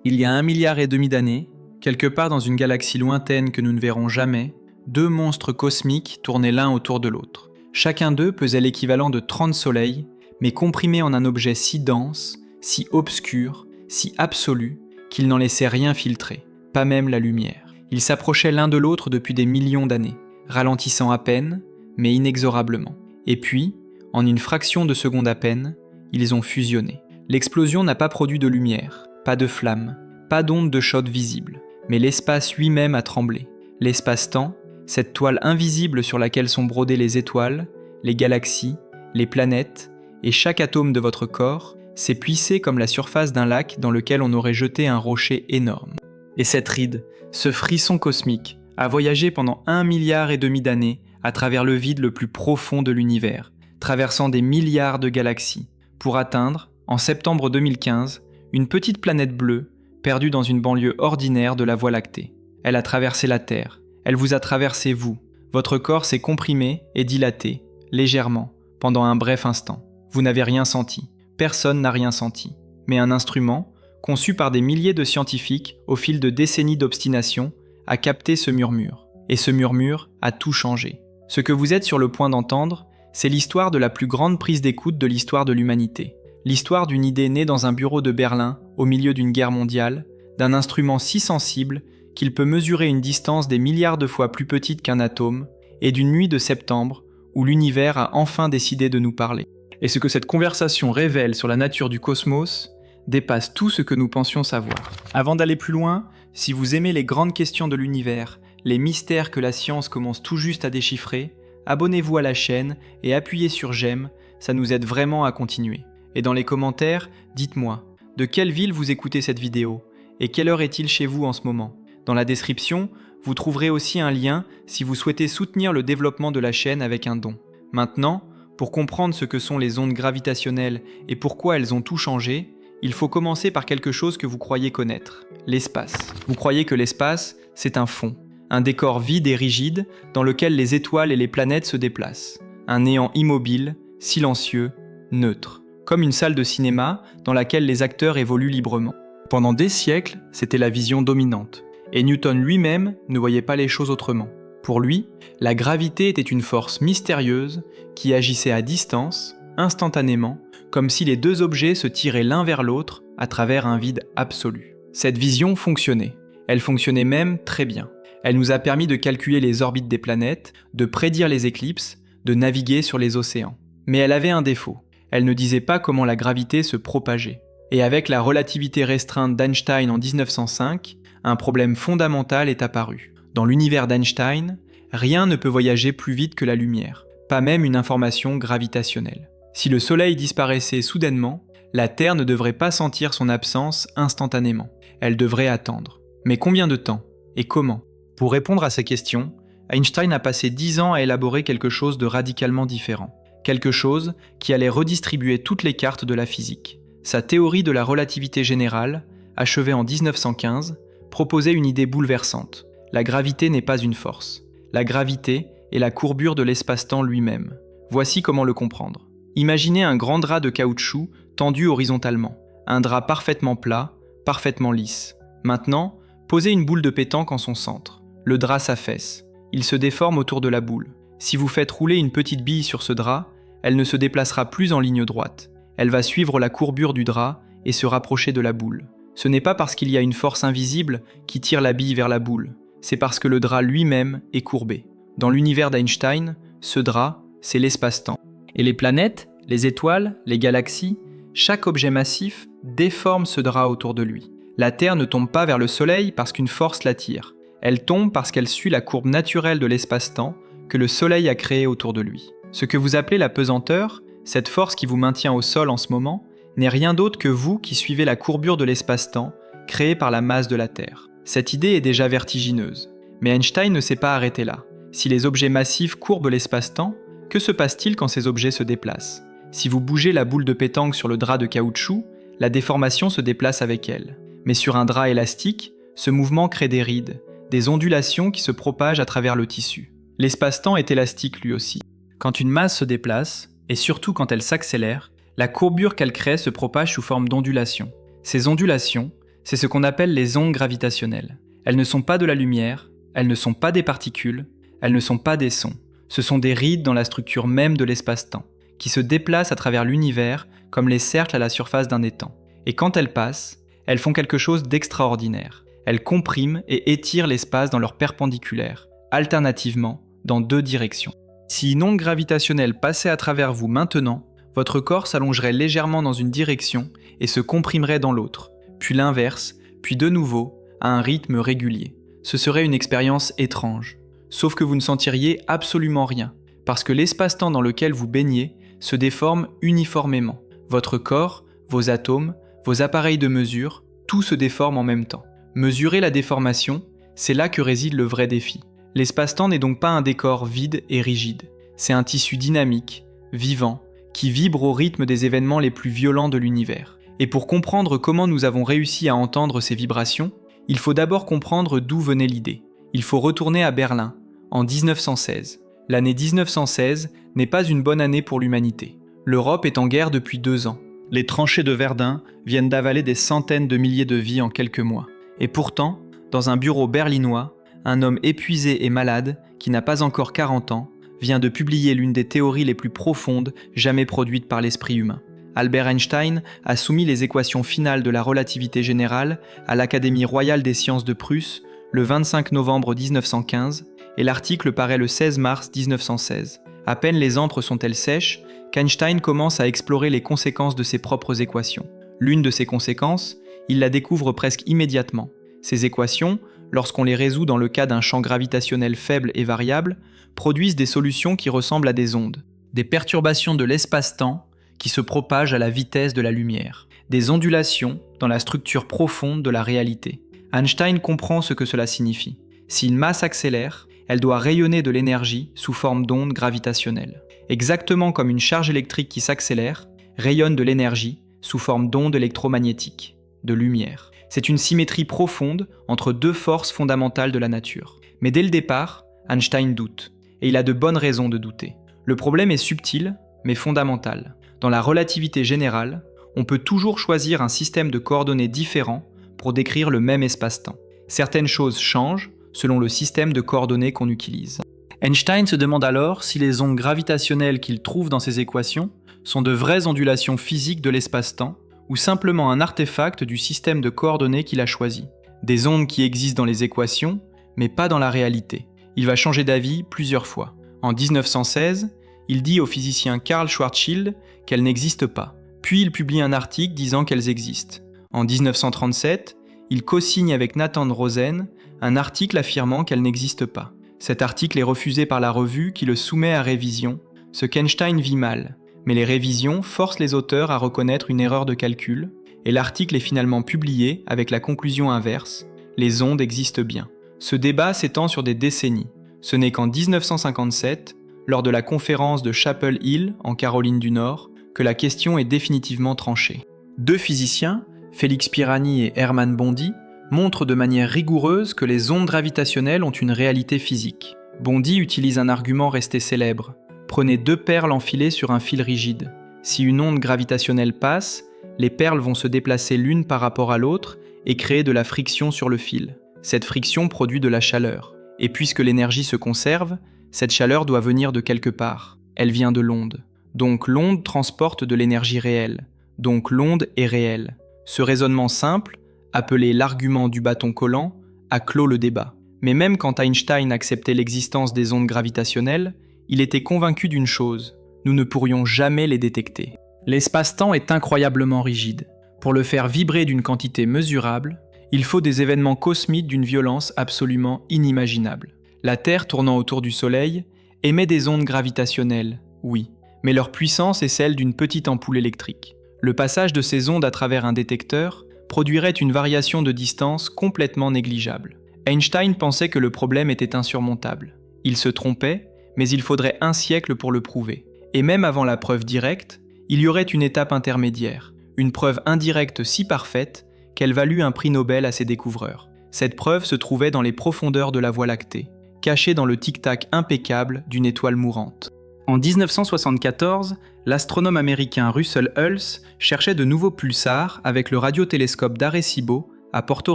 Il y a 1,5 milliard d'années, quelque part dans une galaxie lointaine que nous ne verrons jamais, deux monstres cosmiques tournaient l'un autour de l'autre. Chacun d'eux pesait l'équivalent de 30 soleils, mais comprimé en un objet si dense, si obscur, si absolu, qu'il n'en laissait rien filtrer, pas même la lumière. Ils s'approchaient l'un de l'autre depuis des millions d'années, ralentissant à peine, mais inexorablement. Et puis, en une fraction de seconde à peine, ils ont fusionné. L'explosion n'a pas produit de lumière, pas de flamme, pas d'onde de choc visible, mais l'espace lui-même a tremblé. L'espace-temps, cette toile invisible sur laquelle sont brodées les étoiles, les galaxies, les planètes, et chaque atome de votre corps, s'est plissé comme la surface d'un lac dans lequel on aurait jeté un rocher énorme. Et cette ride, ce frisson cosmique, a voyagé pendant 1,5 milliard d'années à travers le vide le plus profond de l'univers, traversant des milliards de galaxies, pour atteindre, en septembre 2015, une petite planète bleue, perdue dans une banlieue ordinaire de la Voie lactée. Elle a traversé la Terre, elle vous a traversé vous. Votre corps s'est comprimé et dilaté, légèrement, pendant un bref instant. Vous n'avez rien senti, personne n'a rien senti. Mais un instrument, conçu par des milliers de scientifiques au fil de décennies d'obstination, a capté ce murmure. Et ce murmure a tout changé. Ce que vous êtes sur le point d'entendre, c'est l'histoire de la plus grande prise d'écoute de l'histoire de l'humanité. L'histoire d'une idée née dans un bureau de Berlin, au milieu d'une guerre mondiale, d'un instrument si sensible qu'il peut mesurer une distance des milliards de fois plus petite qu'un atome, et d'une nuit de septembre où l'univers a enfin décidé de nous parler. Et ce que cette conversation révèle sur la nature du cosmos dépasse tout ce que nous pensions savoir. Avant d'aller plus loin, si vous aimez les grandes questions de l'univers, les mystères que la science commence tout juste à déchiffrer, abonnez-vous à la chaîne et appuyez sur j'aime, ça nous aide vraiment à continuer. Et dans les commentaires, dites-moi, de quelle ville vous écoutez cette vidéo et quelle heure est-il chez vous en ce moment? Dans la description, vous trouverez aussi un lien si vous souhaitez soutenir le développement de la chaîne avec un don. Maintenant, pour comprendre ce que sont les ondes gravitationnelles et pourquoi elles ont tout changé, il faut commencer par quelque chose que vous croyez connaître, l'espace. Vous croyez que l'espace, c'est un fond, un décor vide et rigide dans lequel les étoiles et les planètes se déplacent. Un néant immobile, silencieux, neutre. Comme une salle de cinéma dans laquelle les acteurs évoluent librement. Pendant des siècles, c'était la vision dominante. Et Newton lui-même ne voyait pas les choses autrement. Pour lui, la gravité était une force mystérieuse qui agissait à distance, instantanément, comme si les deux objets se tiraient l'un vers l'autre à travers un vide absolu. Cette vision fonctionnait. Elle fonctionnait même très bien. Elle nous a permis de calculer les orbites des planètes, de prédire les éclipses, de naviguer sur les océans. Mais elle avait un défaut. Elle ne disait pas comment la gravité se propageait. Et avec la relativité restreinte d'Einstein en 1905, un problème fondamental est apparu. Dans l'univers d'Einstein, rien ne peut voyager plus vite que la lumière, pas même une information gravitationnelle. Si le Soleil disparaissait soudainement, la Terre ne devrait pas sentir son absence instantanément. Elle devrait attendre. Mais combien de temps? Et comment? Pour répondre à ces questions, Einstein a passé 10 ans à élaborer quelque chose de radicalement différent. Quelque chose qui allait redistribuer toutes les cartes de la physique. Sa théorie de la relativité générale, achevée en 1915, proposait une idée bouleversante. La gravité n'est pas une force. La gravité est la courbure de l'espace-temps lui-même. Voici comment le comprendre. Imaginez un grand drap de caoutchouc tendu horizontalement. Un drap parfaitement plat, parfaitement lisse. Maintenant, posez une boule de pétanque en son centre. Le drap s'affaisse. Il se déforme autour de la boule. Si vous faites rouler une petite bille sur ce drap, elle ne se déplacera plus en ligne droite. Elle va suivre la courbure du drap et se rapprocher de la boule. Ce n'est pas parce qu'il y a une force invisible qui tire la bille vers la boule, c'est parce que le drap lui-même est courbé. Dans l'univers d'Einstein, ce drap, c'est l'espace-temps. Et les planètes, les étoiles, les galaxies, chaque objet massif déforme ce drap autour de lui. La Terre ne tombe pas vers le Soleil parce qu'une force l'attire. Elle tombe parce qu'elle suit la courbe naturelle de l'espace-temps que le Soleil a créé autour de lui. Ce que vous appelez la pesanteur, cette force qui vous maintient au sol en ce moment, n'est rien d'autre que vous qui suivez la courbure de l'espace-temps créée par la masse de la Terre. Cette idée est déjà vertigineuse. Mais Einstein ne s'est pas arrêté là. Si les objets massifs courbent l'espace-temps, que se passe-t-il quand ces objets se déplacent? Si vous bougez la boule de pétanque sur le drap de caoutchouc, la déformation se déplace avec elle. Mais sur un drap élastique, ce mouvement crée des rides, des ondulations qui se propagent à travers le tissu. L'espace-temps est élastique lui aussi. Quand une masse se déplace, et surtout quand elle s'accélère, la courbure qu'elle crée se propage sous forme d'ondulations. Ces ondulations, c'est ce qu'on appelle les ondes gravitationnelles. Elles ne sont pas de la lumière, elles ne sont pas des particules, elles ne sont pas des sons. Ce sont des rides dans la structure même de l'espace-temps, qui se déplacent à travers l'univers comme les cercles à la surface d'un étang. Et quand elles passent, elles font quelque chose d'extraordinaire. Elles compriment et étirent l'espace dans leur perpendiculaire, alternativement, dans deux directions. Si une onde gravitationnelle passait à travers vous maintenant, votre corps s'allongerait légèrement dans une direction et se comprimerait dans l'autre, puis l'inverse, puis de nouveau, à un rythme régulier. Ce serait une expérience étrange. Sauf que vous ne sentiriez absolument rien, parce que l'espace-temps dans lequel vous baignez se déforme uniformément. Votre corps, vos atomes, vos appareils de mesure, tout se déforme en même temps. Mesurer la déformation, c'est là que réside le vrai défi. L'espace-temps n'est donc pas un décor vide et rigide. C'est un tissu dynamique, vivant, qui vibre au rythme des événements les plus violents de l'univers. Et pour comprendre comment nous avons réussi à entendre ces vibrations, il faut d'abord comprendre d'où venait l'idée. Il faut retourner à Berlin, en 1916. L'année 1916 n'est pas une bonne année pour l'humanité. L'Europe est en guerre depuis 2 ans. Les tranchées de Verdun viennent d'avaler des centaines de milliers de vies en quelques mois. Et pourtant, dans un bureau berlinois, un homme épuisé et malade, qui n'a pas encore 40 ans, vient de publier l'une des théories les plus profondes jamais produites par l'esprit humain. Albert Einstein a soumis les équations finales de la relativité générale à l'Académie royale des sciences de Prusse le 25 novembre 1915, et l'article paraît le 16 mars 1916. À peine les ampres sont-elles sèches qu'Einstein commence à explorer les conséquences de ses propres équations. L'une de ces conséquences, il la découvre presque immédiatement. Ces équations, lorsqu'on les résout dans le cas d'un champ gravitationnel faible et variable, produisent des solutions qui ressemblent à des ondes, des perturbations de l'espace-temps qui se propagent à la vitesse de la lumière, des ondulations dans la structure profonde de la réalité. Einstein comprend ce que cela signifie. Si une masse accélère, elle doit rayonner de l'énergie sous forme d'ondes gravitationnelles. Exactement comme une charge électrique qui s'accélère, rayonne de l'énergie sous forme d'ondes électromagnétiques, de lumière. C'est une symétrie profonde entre deux forces fondamentales de la nature. Mais dès le départ, Einstein doute. Et il a de bonnes raisons de douter. Le problème est subtil, mais fondamental. Dans la relativité générale, on peut toujours choisir un système de coordonnées différent pour décrire le même espace-temps. Certaines choses changent selon le système de coordonnées qu'on utilise. Einstein se demande alors si les ondes gravitationnelles qu'il trouve dans ses équations sont de vraies ondulations physiques de l'espace-temps ou simplement un artefact du système de coordonnées qu'il a choisi. Des ondes qui existent dans les équations, mais pas dans la réalité. Il va changer d'avis plusieurs fois. En 1916, il dit au physicien Karl Schwarzschild qu'elles n'existent pas. Puis il publie un article disant qu'elles existent. En 1937, il co-signe avec Nathan Rosen un article affirmant qu'elles n'existent pas. Cet article est refusé par la revue qui le soumet à révision, ce qu'Einstein vit mal. Mais les révisions forcent les auteurs à reconnaître une erreur de calcul, et l'article est finalement publié avec la conclusion inverse, les ondes existent bien. Ce débat s'étend sur des décennies. Ce n'est qu'en 1957, lors de la conférence de Chapel Hill, en Caroline du Nord, que la question est définitivement tranchée. Deux physiciens, Félix Pirani et Hermann Bondi, montrent de manière rigoureuse que les ondes gravitationnelles ont une réalité physique. Bondi utilise un argument resté célèbre. Prenez 2 perles enfilées sur un fil rigide. Si une onde gravitationnelle passe, les perles vont se déplacer l'une par rapport à l'autre et créer de la friction sur le fil. Cette friction produit de la chaleur. Et puisque l'énergie se conserve, cette chaleur doit venir de quelque part. Elle vient de l'onde. Donc l'onde transporte de l'énergie réelle. Donc l'onde est réelle. Ce raisonnement simple, appelé l'argument du bâton collant, a clos le débat. Mais même quand Einstein acceptait l'existence des ondes gravitationnelles, il était convaincu d'une chose, nous ne pourrions jamais les détecter. L'espace-temps est incroyablement rigide. Pour le faire vibrer d'une quantité mesurable, il faut des événements cosmiques d'une violence absolument inimaginable. La Terre tournant autour du Soleil émet des ondes gravitationnelles, oui, mais leur puissance est celle d'une petite ampoule électrique. Le passage de ces ondes à travers un détecteur produirait une variation de distance complètement négligeable. Einstein pensait que le problème était insurmontable. Il se trompait, mais il faudrait un siècle pour le prouver. Et même avant la preuve directe, il y aurait une étape intermédiaire, une preuve indirecte si parfaite qu'elle valut un prix Nobel à ses découvreurs. Cette preuve se trouvait dans les profondeurs de la Voie lactée, cachée dans le tic-tac impeccable d'une étoile mourante. En 1974, l'astronome américain Russell Hulse cherchait de nouveaux pulsars avec le radiotélescope d'Arecibo à Porto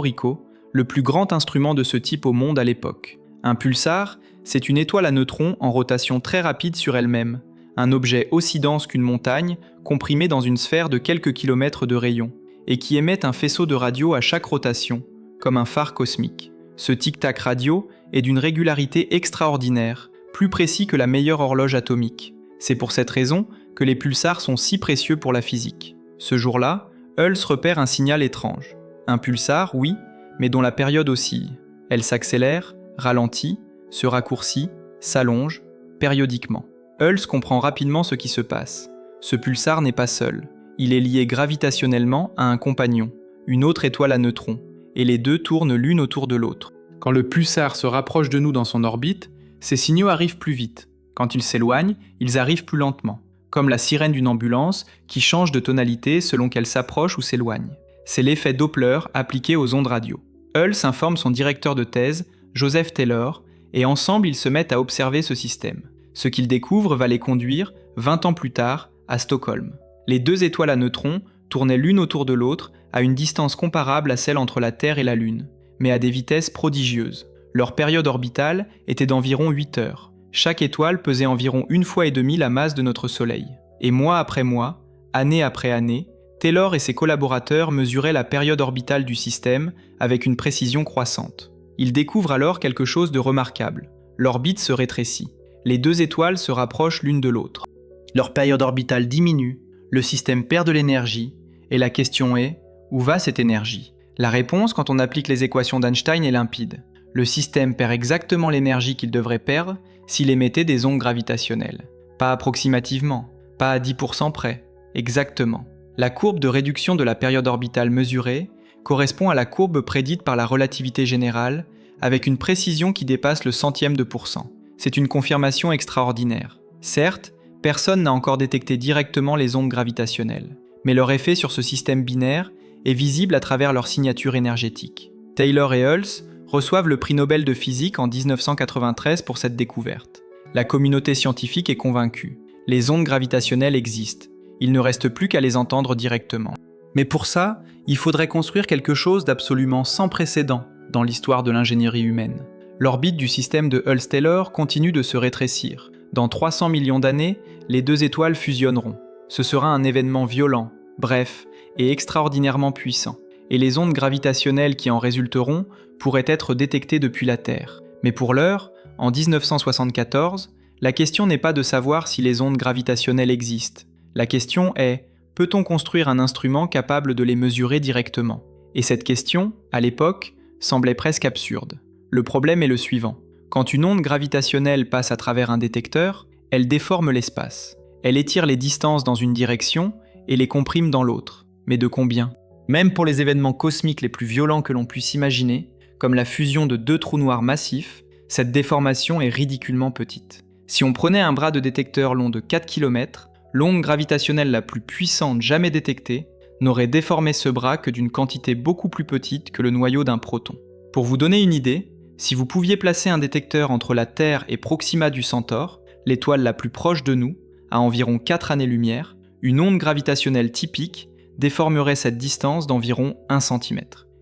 Rico, le plus grand instrument de ce type au monde à l'époque. Un pulsar, c'est une étoile à neutrons en rotation très rapide sur elle-même, un objet aussi dense qu'une montagne, comprimé dans une sphère de quelques kilomètres de rayon, et qui émet un faisceau de radio à chaque rotation, comme un phare cosmique. Ce tic-tac radio est d'une régularité extraordinaire, plus précis que la meilleure horloge atomique. C'est pour cette raison que les pulsars sont si précieux pour la physique. Ce jour-là, Hulse repère un signal étrange. Un pulsar, oui, mais dont la période oscille. Elle s'accélère, ralentit, se raccourcit, s'allonge, périodiquement. Hulse comprend rapidement ce qui se passe. Ce pulsar n'est pas seul. Il est lié gravitationnellement à un compagnon, une autre étoile à neutrons, et les deux tournent l'une autour de l'autre. Quand le pulsar se rapproche de nous dans son orbite, ces signaux arrivent plus vite. Quand ils s'éloignent, ils arrivent plus lentement, comme la sirène d'une ambulance qui change de tonalité selon qu'elle s'approche ou s'éloigne. C'est l'effet Doppler appliqué aux ondes radio. Hulse informe son directeur de thèse, Joseph Taylor, et ensemble ils se mettent à observer ce système. Ce qu'ils découvrent va les conduire, 20 ans plus tard, à Stockholm. Les deux étoiles à neutrons tournaient l'une autour de l'autre à une distance comparable à celle entre la Terre et la Lune, mais à des vitesses prodigieuses. Leur période orbitale était d'environ 8 heures. Chaque étoile pesait environ 1,5 fois la masse de notre Soleil. Et mois après mois, année après année, Taylor et ses collaborateurs mesuraient la période orbitale du système avec une précision croissante. Ils découvrent alors quelque chose de remarquable. L'orbite se rétrécit. Les deux étoiles se rapprochent l'une de l'autre. Leur période orbitale diminue, le système perd de l'énergie, et la question est, où va cette énergie ? La réponse, quand on applique les équations d'Einstein, est limpide. Le système perd exactement l'énergie qu'il devrait perdre s'il émettait des ondes gravitationnelles. Pas approximativement, pas à 10% près, exactement. La courbe de réduction de la période orbitale mesurée correspond à la courbe prédite par la relativité générale, avec une précision qui dépasse le centième de pourcent. C'est une confirmation extraordinaire. Certes, personne n'a encore détecté directement les ondes gravitationnelles, mais leur effet sur ce système binaire est visible à travers leur signature énergétique. Taylor et Hulse reçoivent le prix Nobel de physique en 1993 pour cette découverte. La communauté scientifique est convaincue. Les ondes gravitationnelles existent. Il ne reste plus qu'à les entendre directement. Mais pour ça, il faudrait construire quelque chose d'absolument sans précédent dans l'histoire de l'ingénierie humaine. L'orbite du système de Hulse-Taylor continue de se rétrécir. Dans 300 millions d'années, les deux étoiles fusionneront. Ce sera un événement violent, bref, et extraordinairement puissant. Et les ondes gravitationnelles qui en résulteront pourraient être détectées depuis la Terre. Mais pour l'heure, en 1974, la question n'est pas de savoir si les ondes gravitationnelles existent. La question est, peut-on construire un instrument capable de les mesurer directement ? Et cette question, à l'époque, semblait presque absurde. Le problème est le suivant. Quand une onde gravitationnelle passe à travers un détecteur, elle déforme l'espace. Elle étire les distances dans une direction et les comprime dans l'autre. Mais de combien ? Même pour les événements cosmiques les plus violents que l'on puisse imaginer, comme la fusion de deux trous noirs massifs, cette déformation est ridiculement petite. Si on prenait un bras de détecteur long de 4 km, l'onde gravitationnelle la plus puissante jamais détectée n'aurait déformé ce bras que d'une quantité beaucoup plus petite que le noyau d'un proton. Pour vous donner une idée, si vous pouviez placer un détecteur entre la Terre et Proxima du Centaure, l'étoile la plus proche de nous, à environ 4 années-lumière, une onde gravitationnelle typique déformerait cette distance d'environ 1 cm.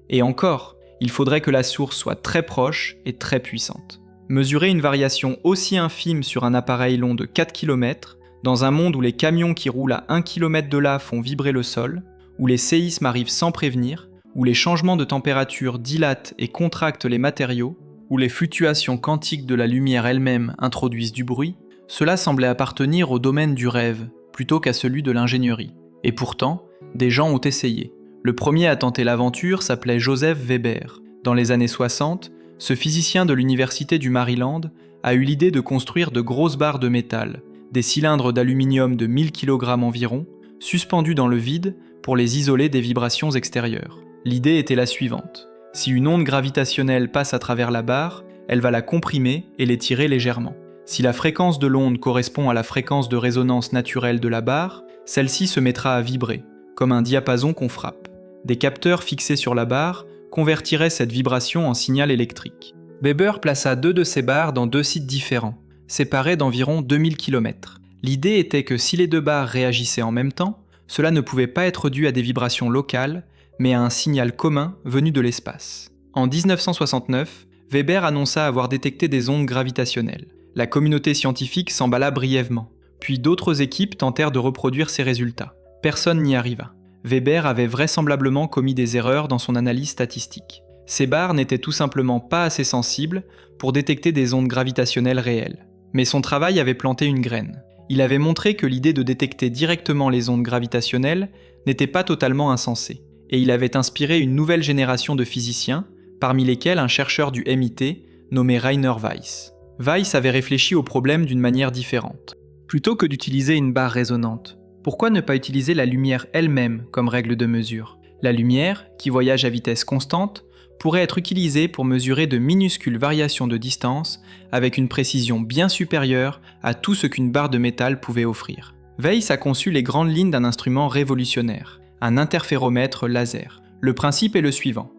Et encore, il faudrait que la source soit très proche et très puissante. Mesurer une variation aussi infime sur un appareil long de 4 km, dans un monde où les camions qui roulent à 1 km de là font vibrer le sol, où les séismes arrivent sans prévenir, où les changements de température dilatent et contractent les matériaux, où les fluctuations quantiques de la lumière elle-même introduisent du bruit, cela semblait appartenir au domaine du rêve, plutôt qu'à celui de l'ingénierie. Et pourtant, des gens ont essayé. Le premier à tenter l'aventure s'appelait Joseph Weber. Dans les années 60, ce physicien de l'université du Maryland a eu l'idée de construire de grosses barres de métal, des cylindres d'aluminium de 1000 kg environ, suspendus dans le vide pour les isoler des vibrations extérieures. L'idée était la suivante. Si une onde gravitationnelle passe à travers la barre, elle va la comprimer et l'étirer légèrement. Si la fréquence de l'onde correspond à la fréquence de résonance naturelle de la barre, celle-ci se mettra à vibrer, comme un diapason qu'on frappe. Des capteurs fixés sur la barre convertiraient cette vibration en signal électrique. Weber plaça 2 de ces barres dans 2 sites différents, séparés d'environ 2000 km. L'idée était que si les deux barres réagissaient en même temps, cela ne pouvait pas être dû à des vibrations locales, mais à un signal commun venu de l'espace. En 1969, Weber annonça avoir détecté des ondes gravitationnelles. La communauté scientifique s'emballa brièvement. Puis d'autres équipes tentèrent de reproduire ces résultats. Personne n'y arriva. Weber avait vraisemblablement commis des erreurs dans son analyse statistique. Ces barres n'étaient tout simplement pas assez sensibles pour détecter des ondes gravitationnelles réelles. Mais son travail avait planté une graine. Il avait montré que l'idée de détecter directement les ondes gravitationnelles n'était pas totalement insensée. Et il avait inspiré une nouvelle génération de physiciens, parmi lesquels un chercheur du MIT nommé Rainer Weiss. Weiss avait réfléchi au problème d'une manière différente. Plutôt que d'utiliser une barre résonante, pourquoi ne pas utiliser la lumière elle-même comme règle de mesure ? La lumière, qui voyage à vitesse constante, pourrait être utilisée pour mesurer de minuscules variations de distance avec une précision bien supérieure à tout ce qu'une barre de métal pouvait offrir. Weiss a conçu les grandes lignes d'un instrument révolutionnaire, un interféromètre laser. Le principe est le suivant.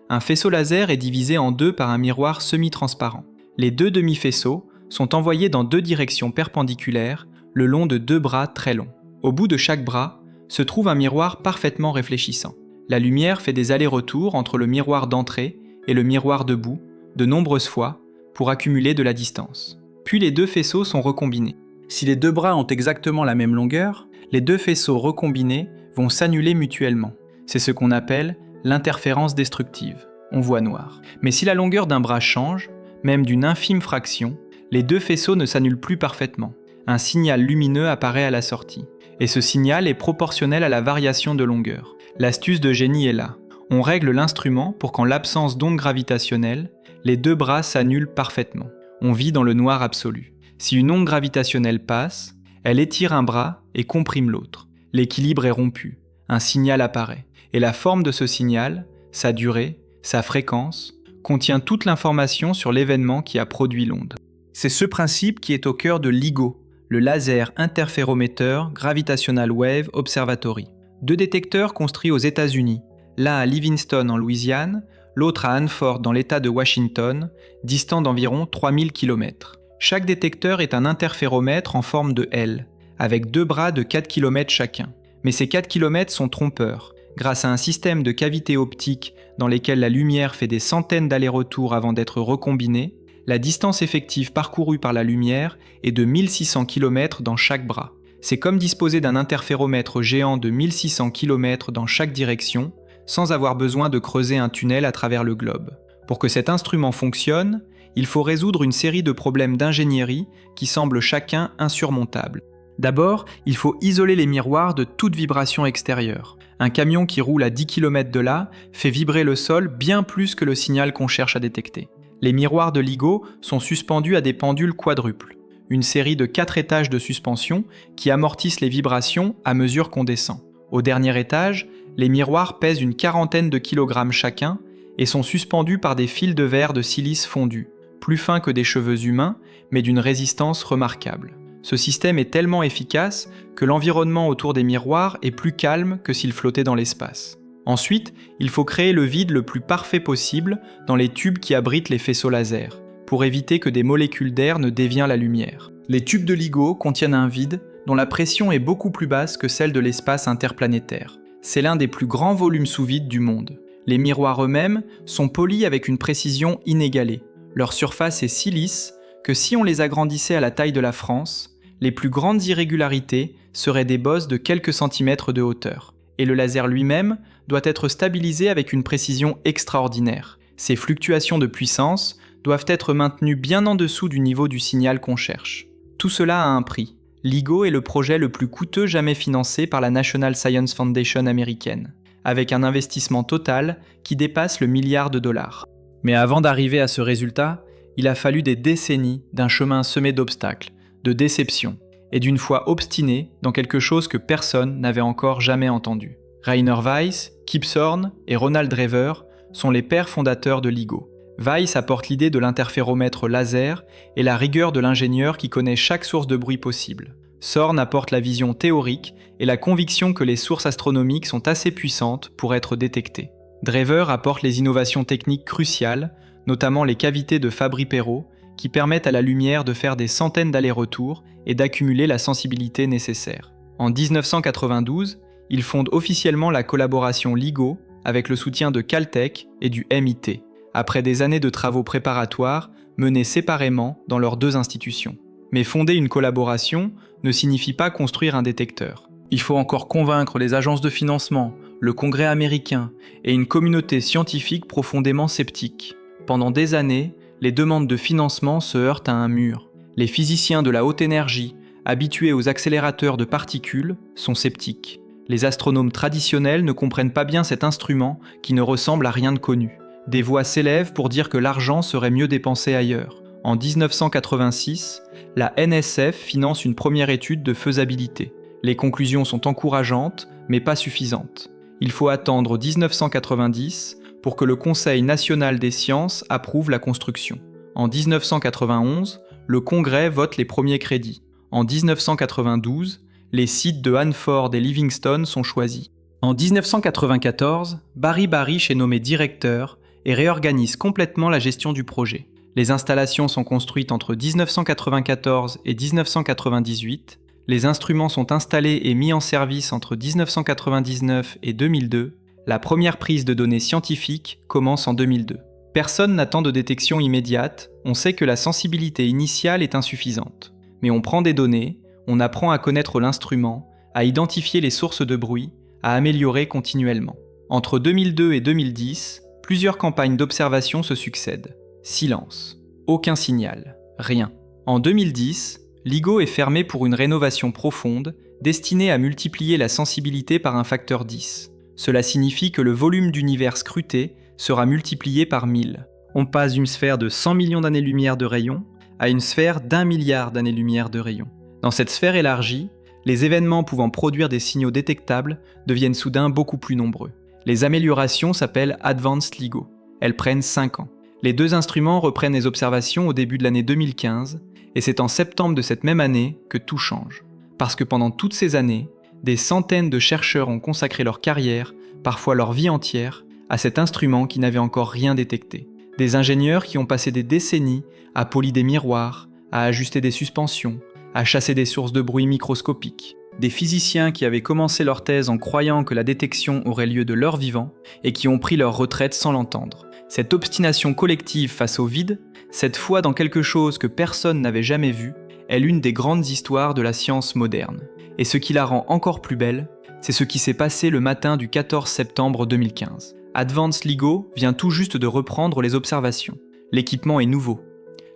Un faisceau laser est divisé en deux par un miroir semi-transparent. Les deux demi-faisceaux sont envoyés dans deux directions perpendiculaires le long de deux bras très longs. Au bout de chaque bras se trouve un miroir parfaitement réfléchissant. La lumière fait des allers-retours entre le miroir d'entrée et le miroir de bout de nombreuses fois pour accumuler de la distance. Puis les deux faisceaux sont recombinés. Si les deux bras ont exactement la même longueur, les deux faisceaux recombinés vont s'annuler mutuellement. C'est ce qu'on appelle l'interférence destructive. On voit noir. Mais si la longueur d'un bras change, même d'une infime fraction, les deux faisceaux ne s'annulent plus parfaitement. Un signal lumineux apparaît à la sortie. Et ce signal est proportionnel à la variation de longueur. L'astuce de génie est là. On règle l'instrument pour qu'en l'absence d'ondes gravitationnelles, les deux bras s'annulent parfaitement. On vit dans le noir absolu. Si une onde gravitationnelle passe, elle étire un bras et comprime l'autre. L'équilibre est rompu. Un signal apparaît. Et la forme de ce signal, sa durée, sa fréquence, contient toute l'information sur l'événement qui a produit l'onde. C'est ce principe qui est au cœur de LIGO, le Laser Interferometer Gravitational Wave Observatory. Deux détecteurs construits aux États-Unis, l'un à Livingston en Louisiane, l'autre à Hanford dans l'État de Washington, distant d'environ 3000 km. Chaque détecteur est un interféromètre en forme de L, avec deux bras de 4 km chacun. Mais ces 4 km sont trompeurs, grâce à un système de cavités optiques dans lesquelles la lumière fait des centaines d'allers-retours avant d'être recombinée. La distance effective parcourue par la lumière est de 1600 km dans chaque bras. C'est comme disposer d'un interféromètre géant de 1600 km dans chaque direction, sans avoir besoin de creuser un tunnel à travers le globe. Pour que cet instrument fonctionne, il faut résoudre une série de problèmes d'ingénierie qui semblent chacun insurmontables. D'abord, il faut isoler les miroirs de toute vibration extérieure. Un camion qui roule à 10 km de là fait vibrer le sol bien plus que le signal qu'on cherche à détecter. Les miroirs de LIGO sont suspendus à des pendules quadruples, une série de 4 étages de suspension qui amortissent les vibrations à mesure qu'on descend. Au dernier étage, les miroirs pèsent une quarantaine de kilogrammes chacun et sont suspendus par des fils de verre de silice fondu, plus fins que des cheveux humains, mais d'une résistance remarquable. Ce système est tellement efficace que l'environnement autour des miroirs est plus calme que s'il flottait dans l'espace. Ensuite, il faut créer le vide le plus parfait possible dans les tubes qui abritent les faisceaux laser, pour éviter que des molécules d'air ne dévient la lumière. Les tubes de LIGO contiennent un vide dont la pression est beaucoup plus basse que celle de l'espace interplanétaire. C'est l'un des plus grands volumes sous vide du monde. Les miroirs eux-mêmes sont polis avec une précision inégalée. Leur surface est si lisse que si on les agrandissait à la taille de la France, les plus grandes irrégularités seraient des bosses de quelques centimètres de hauteur. Et le laser lui-même doit être stabilisé avec une précision extraordinaire. Ces fluctuations de puissance doivent être maintenues bien en dessous du niveau du signal qu'on cherche. Tout cela a un prix. LIGO est le projet le plus coûteux jamais financé par la National Science Foundation américaine, avec un investissement total qui dépasse le $1 milliard. Mais avant d'arriver à ce résultat, il a fallu des décennies d'un chemin semé d'obstacles, de déceptions, et d'une foi obstinée dans quelque chose que personne n'avait encore jamais entendu. Rainer Weiss, Kip Thorne et Ronald Drever sont les pères fondateurs de LIGO. Weiss apporte l'idée de l'interféromètre laser et la rigueur de l'ingénieur qui connaît chaque source de bruit possible. Thorne apporte la vision théorique et la conviction que les sources astronomiques sont assez puissantes pour être détectées. Drever apporte les innovations techniques cruciales, notamment les cavités de Fabry-Perot, qui permettent à la lumière de faire des centaines d'allers-retours et d'accumuler la sensibilité nécessaire. En 1992, il fonde officiellement la collaboration LIGO, avec le soutien de Caltech et du MIT, après des années de travaux préparatoires menés séparément dans leurs deux institutions. Mais fonder une collaboration ne signifie pas construire un détecteur. Il faut encore convaincre les agences de financement, le Congrès américain et une communauté scientifique profondément sceptique. Pendant des années, les demandes de financement se heurtent à un mur. Les physiciens de la haute énergie, habitués aux accélérateurs de particules, sont sceptiques. Les astronomes traditionnels ne comprennent pas bien cet instrument qui ne ressemble à rien de connu. Des voix s'élèvent pour dire que l'argent serait mieux dépensé ailleurs. En 1986, la NSF finance une première étude de faisabilité. Les conclusions sont encourageantes, mais pas suffisantes. Il faut attendre 1990 pour que le Conseil national des sciences approuve la construction. En 1991, le Congrès vote les premiers crédits. En 1992, les sites de Hanford et Livingston sont choisis. En 1994, Barry Barish est nommé directeur et réorganise complètement la gestion du projet. Les installations sont construites entre 1994 et 1998. Les instruments sont installés et mis en service entre 1999 et 2002. La première prise de données scientifiques commence en 2002. Personne n'attend de détection immédiate, on sait que la sensibilité initiale est insuffisante. Mais on prend des données, on apprend à connaître l'instrument, à identifier les sources de bruit, à améliorer continuellement. Entre 2002 et 2010, plusieurs campagnes d'observation se succèdent. Silence. Aucun signal. Rien. En 2010, LIGO est fermé pour une rénovation profonde, destinée à multiplier la sensibilité par un facteur 10. Cela signifie que le volume d'univers scruté sera multiplié par 1000. On passe d'une sphère de 100 millions d'années-lumière de rayon à une sphère d'1 milliard d'années-lumière de rayon. Dans cette sphère élargie, les événements pouvant produire des signaux détectables deviennent soudain beaucoup plus nombreux. Les améliorations s'appellent Advanced LIGO. Elles prennent 5 ans. Les deux instruments reprennent les observations au début de l'année 2015, et c'est en septembre de cette même année que tout change. Parce que pendant toutes ces années, des centaines de chercheurs ont consacré leur carrière, parfois leur vie entière, à cet instrument qui n'avait encore rien détecté. Des ingénieurs qui ont passé des décennies à polir des miroirs, à ajuster des suspensions, à chasser des sources de bruit microscopiques. Des physiciens qui avaient commencé leur thèse en croyant que la détection aurait lieu de leur vivant et qui ont pris leur retraite sans l'entendre. Cette obstination collective face au vide, cette foi dans quelque chose que personne n'avait jamais vu, est l'une des grandes histoires de la science moderne. Et ce qui la rend encore plus belle, c'est ce qui s'est passé le matin du 14 septembre 2015. Advanced LIGO vient tout juste de reprendre les observations. L'équipement est nouveau.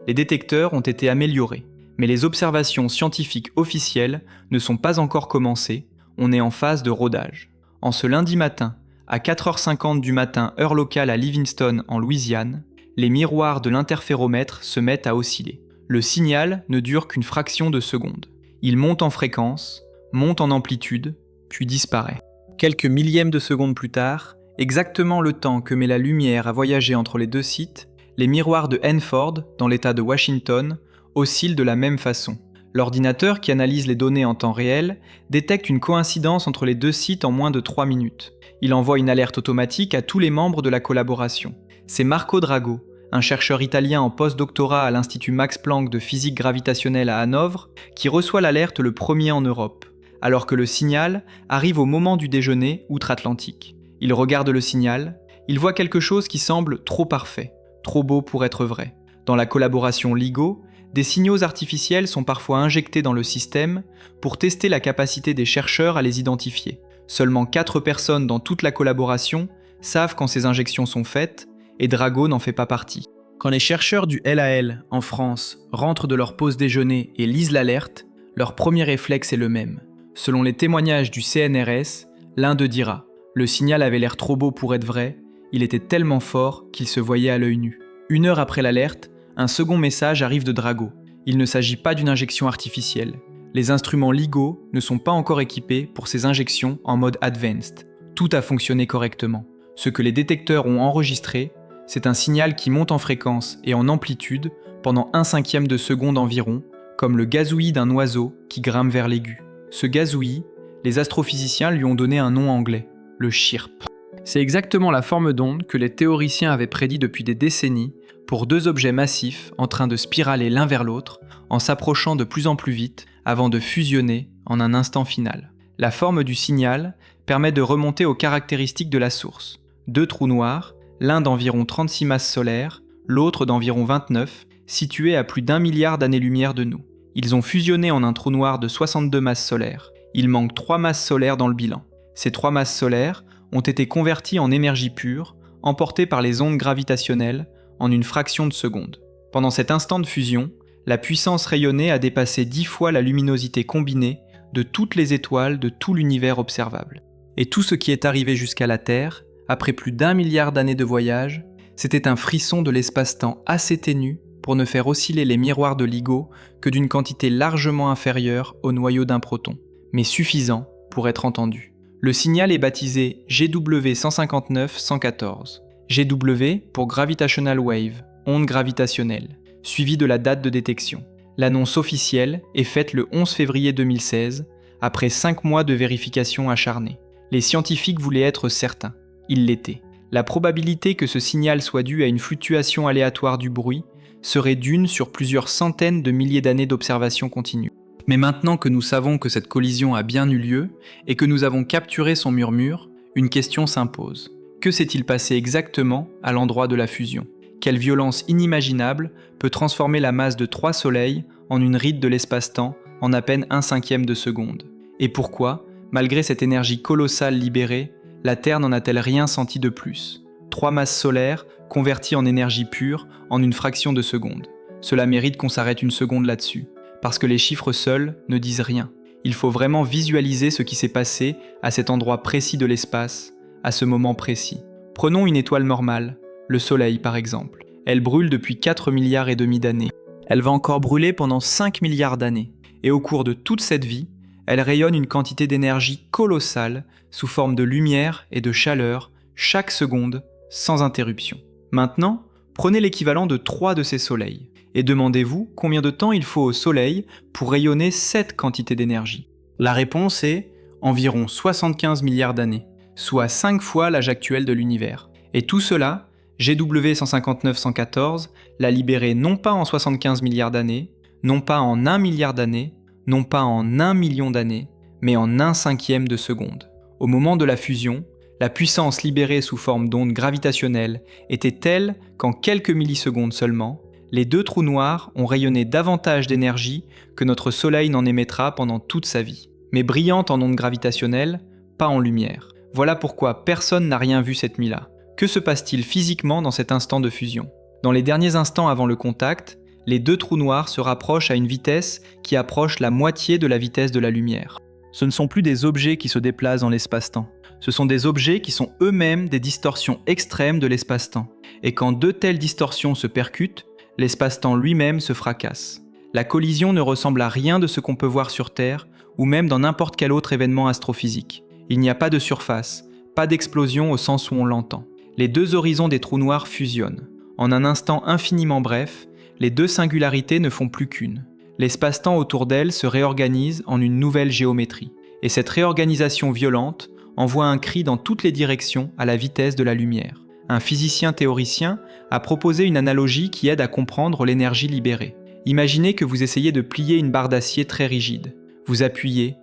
Les détecteurs ont été améliorés. Mais les observations scientifiques officielles ne sont pas encore commencées, on est en phase de rodage. En ce lundi matin, à 4h50 du matin heure locale à Livingston en Louisiane, les miroirs de l'interféromètre se mettent à osciller. Le signal ne dure qu'une fraction de seconde. Il monte en fréquence, monte en amplitude, puis disparaît. Quelques millièmes de seconde plus tard, exactement le temps que met la lumière à voyager entre les deux sites, les miroirs de Hanford, dans l'état de Washington, oscillent de la même façon. L'ordinateur qui analyse les données en temps réel détecte une coïncidence entre les deux sites en moins de 3 minutes. Il envoie une alerte automatique à tous les membres de la collaboration. C'est Marco Drago, un chercheur italien en post-doctorat à l'Institut Max Planck de physique gravitationnelle à Hanovre, qui reçoit l'alerte le premier en Europe, alors que le signal arrive au moment du déjeuner outre-Atlantique. Il regarde le signal, il voit quelque chose qui semble trop parfait, trop beau pour être vrai. Dans la collaboration LIGO, des signaux artificiels sont parfois injectés dans le système pour tester la capacité des chercheurs à les identifier. Seulement 4 personnes dans toute la collaboration savent quand ces injections sont faites, et Drago n'en fait pas partie. Quand les chercheurs du LAL, en France, rentrent de leur pause déjeuner et lisent l'alerte, leur premier réflexe est le même. Selon les témoignages du CNRS, l'un d'eux dira « Le signal avait l'air trop beau pour être vrai, il était tellement fort qu'il se voyait à l'œil nu. » 1 heure après l'alerte, un second message arrive de Drago. Il ne s'agit pas d'une injection artificielle. Les instruments LIGO ne sont pas encore équipés pour ces injections en mode advanced. Tout a fonctionné correctement. Ce que les détecteurs ont enregistré, c'est un signal qui monte en fréquence et en amplitude pendant 1/5 de seconde environ, comme le gazouillis d'un oiseau qui grimpe vers l'aigu. Ce gazouillis, les astrophysiciens lui ont donné un nom anglais, le chirp. C'est exactement la forme d'onde que les théoriciens avaient prédit depuis des décennies pour 2 objets massifs en train de spiraler l'un vers l'autre, en s'approchant de plus en plus vite avant de fusionner en un instant final. La forme du signal permet de remonter aux caractéristiques de la source. 2 trous noirs, l'un d'environ 36 masses solaires, l'autre d'environ 29, situés à plus d'1 milliard d'années-lumière de nous. Ils ont fusionné en un trou noir de 62 masses solaires. Il manque 3 masses solaires dans le bilan. Ces 3 masses solaires ont été converties en énergie pure, emportées par les ondes gravitationnelles, en une fraction de seconde. Pendant cet instant de fusion, la puissance rayonnée a dépassé 10 fois la luminosité combinée de toutes les étoiles de tout l'univers observable. Et tout ce qui est arrivé jusqu'à la Terre, après plus d'1 milliard d'années de voyage, c'était un frisson de l'espace-temps assez ténu pour ne faire osciller les miroirs de LIGO que d'une quantité largement inférieure au noyau d'un proton, mais suffisant pour être entendu. Le signal est baptisé GW159114. GW pour Gravitational Wave, onde gravitationnelle, suivi de la date de détection. L'annonce officielle est faite le 11 février 2016, après 5 mois de vérification acharnée. Les scientifiques voulaient être certains. Ils l'étaient. La probabilité que ce signal soit dû à une fluctuation aléatoire du bruit serait d'une sur plusieurs centaines de milliers d'années d'observation continue. Mais maintenant que nous savons que cette collision a bien eu lieu et que nous avons capturé son murmure, une question s'impose. Que s'est-il passé exactement à l'endroit de la fusion ? Quelle violence inimaginable peut transformer la masse de 3 soleils en une ride de l'espace-temps en à peine 1/5 de seconde ? Et pourquoi, malgré cette énergie colossale libérée, la Terre n'en a-t-elle rien senti de plus ? 3 masses solaires converties en énergie pure en une fraction de seconde. Cela mérite qu'on s'arrête une seconde là-dessus, parce que les chiffres seuls ne disent rien. Il faut vraiment visualiser ce qui s'est passé à cet endroit précis de l'espace, à ce moment précis. Prenons une étoile normale, le Soleil par exemple. Elle brûle depuis 4 milliards et demi d'années. Elle va encore brûler pendant 5 milliards d'années. Et au cours de toute cette vie, elle rayonne une quantité d'énergie colossale sous forme de lumière et de chaleur chaque seconde, sans interruption. Maintenant, prenez l'équivalent de 3 de ces soleils et demandez-vous combien de temps il faut au Soleil pour rayonner cette quantité d'énergie. La réponse est environ 75 milliards d'années, soit 5 fois l'âge actuel de l'univers. Et tout cela, GW159114 l'a libéré non pas en 75 milliards d'années, non pas en 1 milliard d'années, non pas en 1 million d'années, mais en 1/5 de seconde. Au moment de la fusion, la puissance libérée sous forme d'ondes gravitationnelles était telle qu'en quelques millisecondes seulement, les 2 trous noirs ont rayonné davantage d'énergie que notre Soleil n'en émettra pendant toute sa vie. Mais brillante en ondes gravitationnelles, pas en lumière. Voilà pourquoi personne n'a rien vu cette nuit-là. Que se passe-t-il physiquement dans cet instant de fusion ? Dans les derniers instants avant le contact, les 2 trous noirs se rapprochent à une vitesse qui approche la moitié de la vitesse de la lumière. Ce ne sont plus des objets qui se déplacent dans l'espace-temps. Ce sont des objets qui sont eux-mêmes des distorsions extrêmes de l'espace-temps. Et quand 2 telles distorsions se percutent, l'espace-temps lui-même se fracasse. La collision ne ressemble à rien de ce qu'on peut voir sur Terre ou même dans n'importe quel autre événement astrophysique. Il n'y a pas de surface, pas d'explosion au sens où on l'entend. Les 2 horizons des trous noirs fusionnent. En un instant infiniment bref, les 2 singularités ne font plus qu'une. L'espace-temps autour d'elles se réorganise en une nouvelle géométrie. Et cette réorganisation violente envoie un cri dans toutes les directions à la vitesse de la lumière. Un physicien théoricien a proposé une analogie qui aide à comprendre l'énergie libérée. Imaginez que vous essayez de plier une barre d'acier très rigide. Vous appuyez,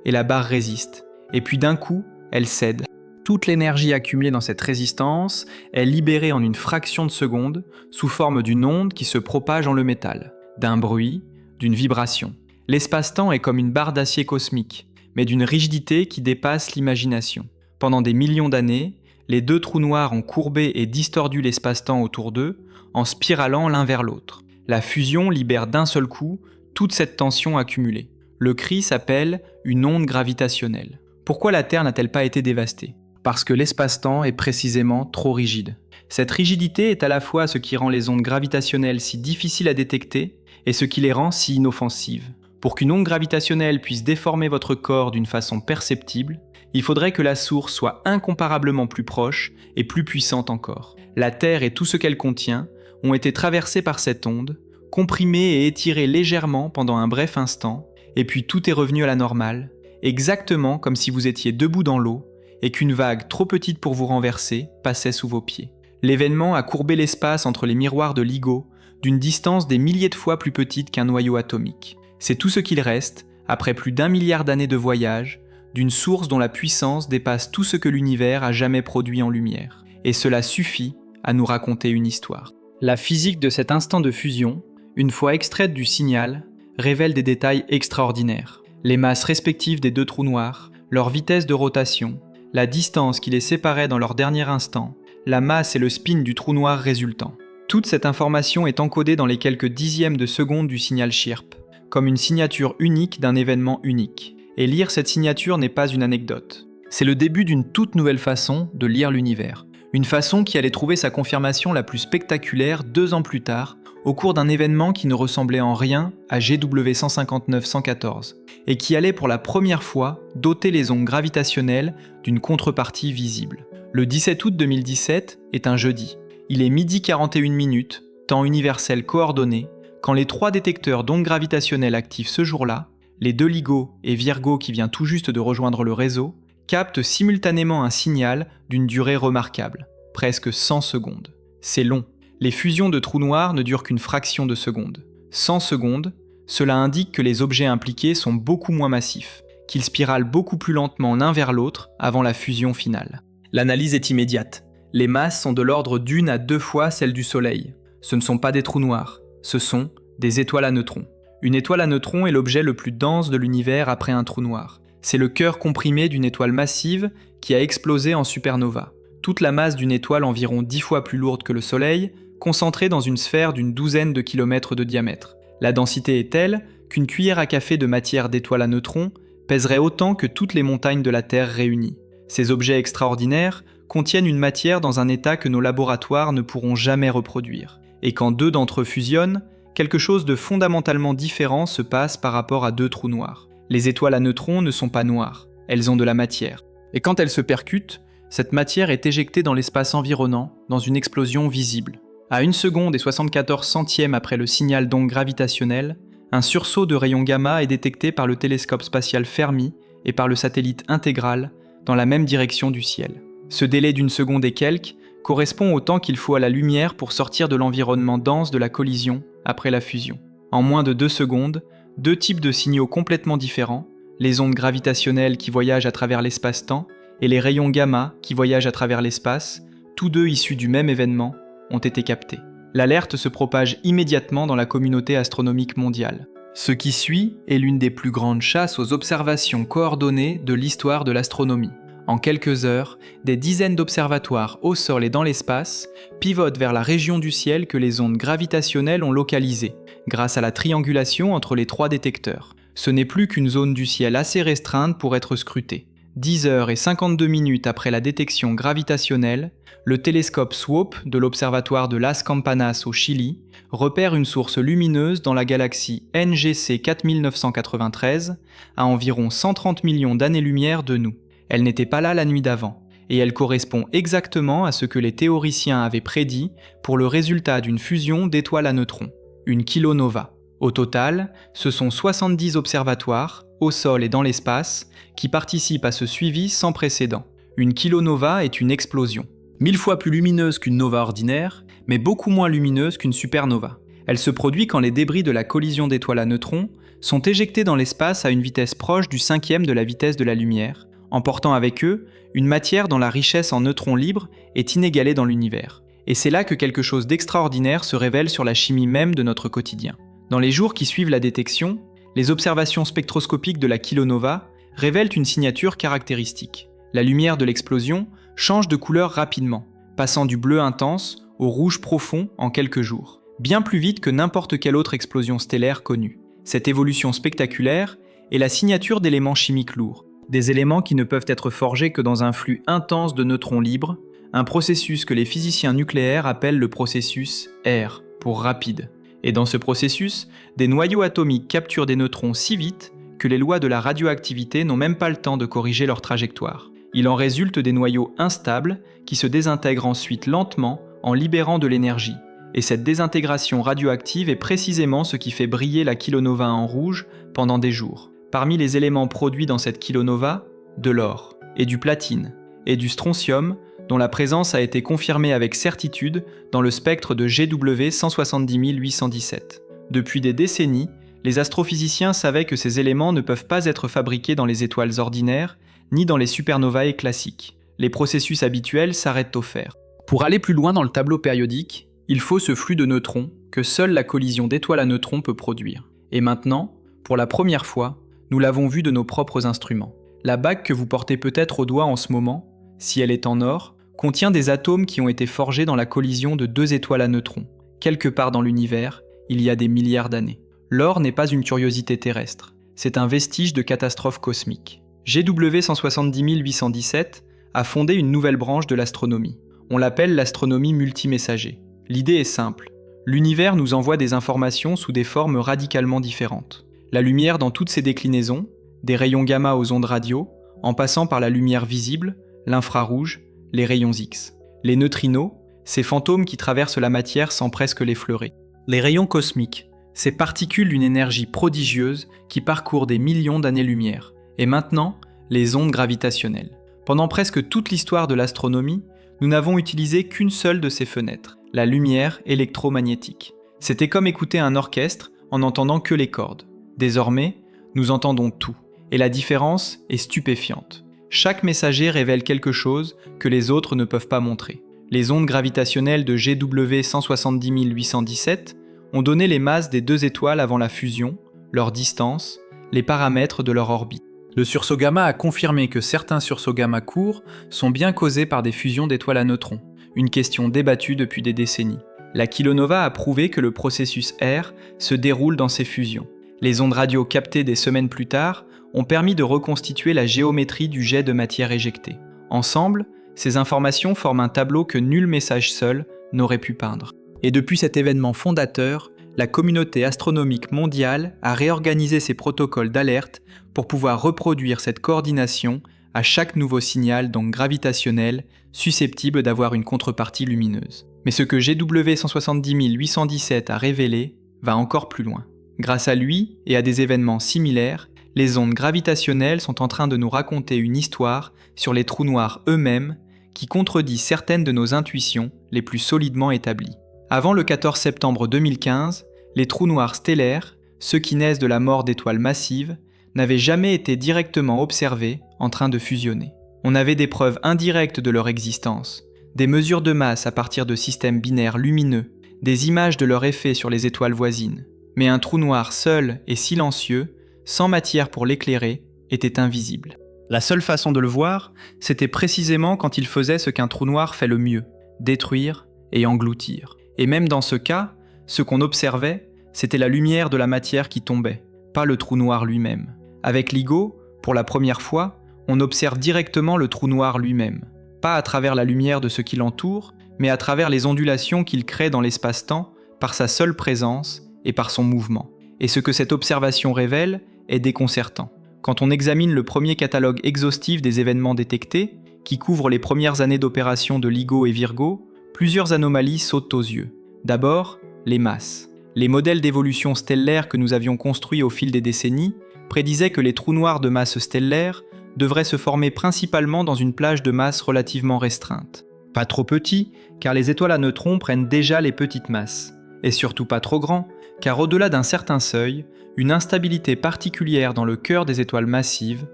et la barre résiste. Et puis d'un coup, elle cède. Toute l'énergie accumulée dans cette résistance est libérée en une fraction de seconde sous forme d'une onde qui se propage dans le métal, d'un bruit, d'une vibration. L'espace-temps est comme une barre d'acier cosmique, mais d'une rigidité qui dépasse l'imagination. Pendant des millions d'années, les 2 trous noirs ont courbé et distordu l'espace-temps autour d'eux en spiralant l'un vers l'autre. La fusion libère d'un seul coup toute cette tension accumulée. Le cri s'appelle une onde gravitationnelle. Pourquoi la Terre n'a-t-elle pas été dévastée ? Parce que l'espace-temps est précisément trop rigide. Cette rigidité est à la fois ce qui rend les ondes gravitationnelles si difficiles à détecter et ce qui les rend si inoffensives. Pour qu'une onde gravitationnelle puisse déformer votre corps d'une façon perceptible, il faudrait que la source soit incomparablement plus proche et plus puissante encore. La Terre et tout ce qu'elle contient ont été traversés par cette onde, comprimés et étirés légèrement pendant un bref instant, et puis tout est revenu à la normale, exactement comme si vous étiez debout dans l'eau et qu'une vague trop petite pour vous renverser passait sous vos pieds. L'événement a courbé l'espace entre les miroirs de LIGO d'une distance des milliers de fois plus petite qu'un noyau atomique. C'est tout ce qu'il reste, après plus d'1 milliard d'années de voyage, d'une source dont la puissance dépasse tout ce que l'univers a jamais produit en lumière. Et cela suffit à nous raconter une histoire. La physique de cet instant de fusion, une fois extraite du signal, révèle des détails extraordinaires. Les masses respectives des deux trous noirs, leur vitesse de rotation, la distance qui les séparait dans leur dernier instant, la masse et le spin du trou noir résultant. Toute cette information est encodée dans les quelques dixièmes de seconde du signal Chirp, comme une signature unique d'un événement unique. Et lire cette signature n'est pas une anecdote. C'est le début d'une toute nouvelle façon de lire l'univers. Une façon qui allait trouver sa confirmation la plus spectaculaire 2 ans plus tard, au cours d'un événement qui ne ressemblait en rien à GW 159-114, et qui allait pour la première fois doter les ondes gravitationnelles d'une contrepartie visible. Le 17 août 2017 est un jeudi. Il est 12h41, temps universel coordonné, quand les 3 détecteurs d'ondes gravitationnelles actifs ce jour-là, les 2 LIGO et Virgo qui vient tout juste de rejoindre le réseau, captent simultanément un signal d'une durée remarquable, presque 100 secondes. C'est long. Les fusions de trous noirs ne durent qu'une fraction de seconde. 100 secondes, cela indique que les objets impliqués sont beaucoup moins massifs, qu'ils spiralent beaucoup plus lentement l'un vers l'autre avant la fusion finale. L'analyse est immédiate. Les masses sont de l'ordre d'1 à 2 fois celle du Soleil. Ce ne sont pas des trous noirs, ce sont des étoiles à neutrons. Une étoile à neutrons est l'objet le plus dense de l'univers après un trou noir. C'est le cœur comprimé d'une étoile massive qui a explosé en supernova. Toute la masse d'une étoile environ 10 fois plus lourde que le Soleil, concentrée dans une sphère d'une douzaine de kilomètres de diamètre. La densité est telle qu'une cuillère à café de matière d'étoile à neutrons pèserait autant que toutes les montagnes de la Terre réunies. Ces objets extraordinaires contiennent une matière dans un état que nos laboratoires ne pourront jamais reproduire. Et quand 2 d'entre eux fusionnent, quelque chose de fondamentalement différent se passe par rapport à 2 trous noirs. Les étoiles à neutrons ne sont pas noires, elles ont de la matière. Et quand elles se percutent, cette matière est éjectée dans l'espace environnant, dans une explosion visible. À 1 seconde et 74 centièmes après le signal d'onde gravitationnelle, un sursaut de rayons gamma est détecté par le télescope spatial Fermi et par le satellite Intégral dans la même direction du ciel. Ce délai d'1 seconde et quelques correspond au temps qu'il faut à la lumière pour sortir de l'environnement dense de la collision après la fusion. En moins de 2 secondes, 2 types de signaux complètement différents, les ondes gravitationnelles qui voyagent à travers l'espace-temps et les rayons gamma qui voyagent à travers l'espace, tous 2 issus du même événement, ont été captés. L'alerte se propage immédiatement dans la communauté astronomique mondiale. Ce qui suit est l'une des plus grandes chasses aux observations coordonnées de l'histoire de l'astronomie. En quelques heures, des dizaines d'observatoires au sol et dans l'espace pivotent vers la région du ciel que les ondes gravitationnelles ont localisée, grâce à la triangulation entre les 3 détecteurs. Ce n'est plus qu'une zone du ciel assez restreinte pour être scrutée. 10h52 après la détection gravitationnelle, le télescope SWOP de l'observatoire de Las Campanas au Chili repère une source lumineuse dans la galaxie NGC 4993 à environ 130 millions d'années-lumière de nous. Elle n'était pas là la nuit d'avant, et elle correspond exactement à ce que les théoriciens avaient prédit pour le résultat d'une fusion d'étoiles à neutrons, une kilonova. Au total, ce sont 70 observatoires, au sol et dans l'espace, qui participent à ce suivi sans précédent. Une kilonova est une explosion. 1000 fois plus lumineuse qu'une nova ordinaire, mais beaucoup moins lumineuse qu'une supernova. Elle se produit quand les débris de la collision d'étoiles à neutrons sont éjectés dans l'espace à une vitesse proche du 5e de la vitesse de la lumière, emportant avec eux une matière dont la richesse en neutrons libres est inégalée dans l'univers. Et c'est là que quelque chose d'extraordinaire se révèle sur la chimie même de notre quotidien. Dans les jours qui suivent la détection, les observations spectroscopiques de la kilonova révèlent une signature caractéristique. La lumière de l'explosion change de couleur rapidement, passant du bleu intense au rouge profond en quelques jours, bien plus vite que n'importe quelle autre explosion stellaire connue. Cette évolution spectaculaire est la signature d'éléments chimiques lourds, des éléments qui ne peuvent être forgés que dans un flux intense de neutrons libres, un processus que les physiciens nucléaires appellent le processus R, pour rapide. Et dans ce processus, des noyaux atomiques capturent des neutrons si vite que les lois de la radioactivité n'ont même pas le temps de corriger leur trajectoire. Il en résulte des noyaux instables qui se désintègrent ensuite lentement en libérant de l'énergie. Et cette désintégration radioactive est précisément ce qui fait briller la kilonova en rouge pendant des jours. Parmi les éléments produits dans cette kilonova, de l'or, et du platine, et du strontium, dont la présence a été confirmée avec certitude dans le spectre de GW 170817. Depuis des décennies, Les astrophysiciens savaient que ces éléments ne peuvent pas être fabriqués dans les étoiles ordinaires, ni dans les supernovae classiques. Les processus habituels s'arrêtent au fer. Pour aller plus loin dans le tableau périodique, il faut ce flux de neutrons que seule la collision d'étoiles à neutrons peut produire. Et maintenant, pour la première fois, nous l'avons vu de nos propres instruments. La bague que vous portez peut-être au doigt en ce moment, si elle est en or, contient des atomes qui ont été forgés dans la collision de deux étoiles à neutrons, quelque part dans l'univers, il y a des milliards d'années. L'or n'est pas une curiosité terrestre, c'est un vestige de catastrophe cosmique. GW 170817 a fondé une nouvelle branche de l'astronomie. On l'appelle l'astronomie multimessager. L'idée est simple. L'univers nous envoie des informations sous des formes radicalement différentes. La lumière dans toutes ses déclinaisons, des rayons gamma aux ondes radio, en passant par la lumière visible, l'infrarouge, les rayons X. Les neutrinos, ces fantômes qui traversent la matière sans presque l'effleurer. Les rayons cosmiques, ces particules d'une énergie prodigieuse qui parcourent des millions d'années-lumière. Et maintenant, les ondes gravitationnelles. Pendant presque toute l'histoire de l'astronomie, nous n'avons utilisé qu'une seule de ces fenêtres, la lumière électromagnétique. C'était comme écouter un orchestre en n'entendant que les cordes. Désormais, nous entendons tout. Et la différence est stupéfiante. Chaque messager révèle quelque chose que les autres ne peuvent pas montrer. Les ondes gravitationnelles de GW 170817 ont donné les masses des deux étoiles avant la fusion, leur distance, les paramètres de leur orbite. Le sursaut gamma a confirmé que certains sursauts gamma courts sont bien causés par des fusions d'étoiles à neutrons, une question débattue depuis des décennies. La kilonova a prouvé que le processus R se déroule dans ces fusions. Les ondes radio captées des semaines plus tard ont permis de reconstituer la géométrie du jet de matière éjectée. Ensemble, ces informations forment un tableau que nul message seul n'aurait pu peindre. Et depuis cet événement fondateur, la communauté astronomique mondiale a réorganisé ses protocoles d'alerte pour pouvoir reproduire cette coordination à chaque nouveau signal donc gravitationnel susceptible d'avoir une contrepartie lumineuse. Mais ce que GW 170817 a révélé va encore plus loin. Grâce à lui et à des événements similaires, les ondes gravitationnelles sont en train de nous raconter une histoire sur les trous noirs eux-mêmes qui contredit certaines de nos intuitions les plus solidement établies. Avant le 14 septembre 2015, les trous noirs stellaires, ceux qui naissent de la mort d'étoiles massives, n'avaient jamais été directement observés en train de fusionner. On avait des preuves indirectes de leur existence, des mesures de masse à partir de systèmes binaires lumineux, des images de leur effet sur les étoiles voisines. Mais un trou noir seul et silencieux, sans matière pour l'éclairer, était invisible. La seule façon de le voir, c'était précisément quand il faisait ce qu'un trou noir fait le mieux, détruire et engloutir. Et même dans ce cas, ce qu'on observait, c'était la lumière de la matière qui tombait, pas le trou noir lui-même. Avec LIGO, pour la première fois, on observe directement le trou noir lui-même, pas à travers la lumière de ce qui l'entoure, mais à travers les ondulations qu'il crée dans l'espace-temps par sa seule présence et par son mouvement. Et ce que cette observation révèle est déconcertant. Quand on examine le premier catalogue exhaustif des événements détectés, qui couvre les premières années d'opération de LIGO et Virgo, plusieurs anomalies sautent aux yeux. D'abord, les masses. Les modèles d'évolution stellaire que nous avions construits au fil des décennies prédisaient que les trous noirs de masse stellaire devraient se former principalement dans une plage de masse relativement restreinte. Pas trop petit, car les étoiles à neutrons prennent déjà les petites masses. Et surtout pas trop grand, car au-delà d'un certain seuil, une instabilité particulière dans le cœur des étoiles massives,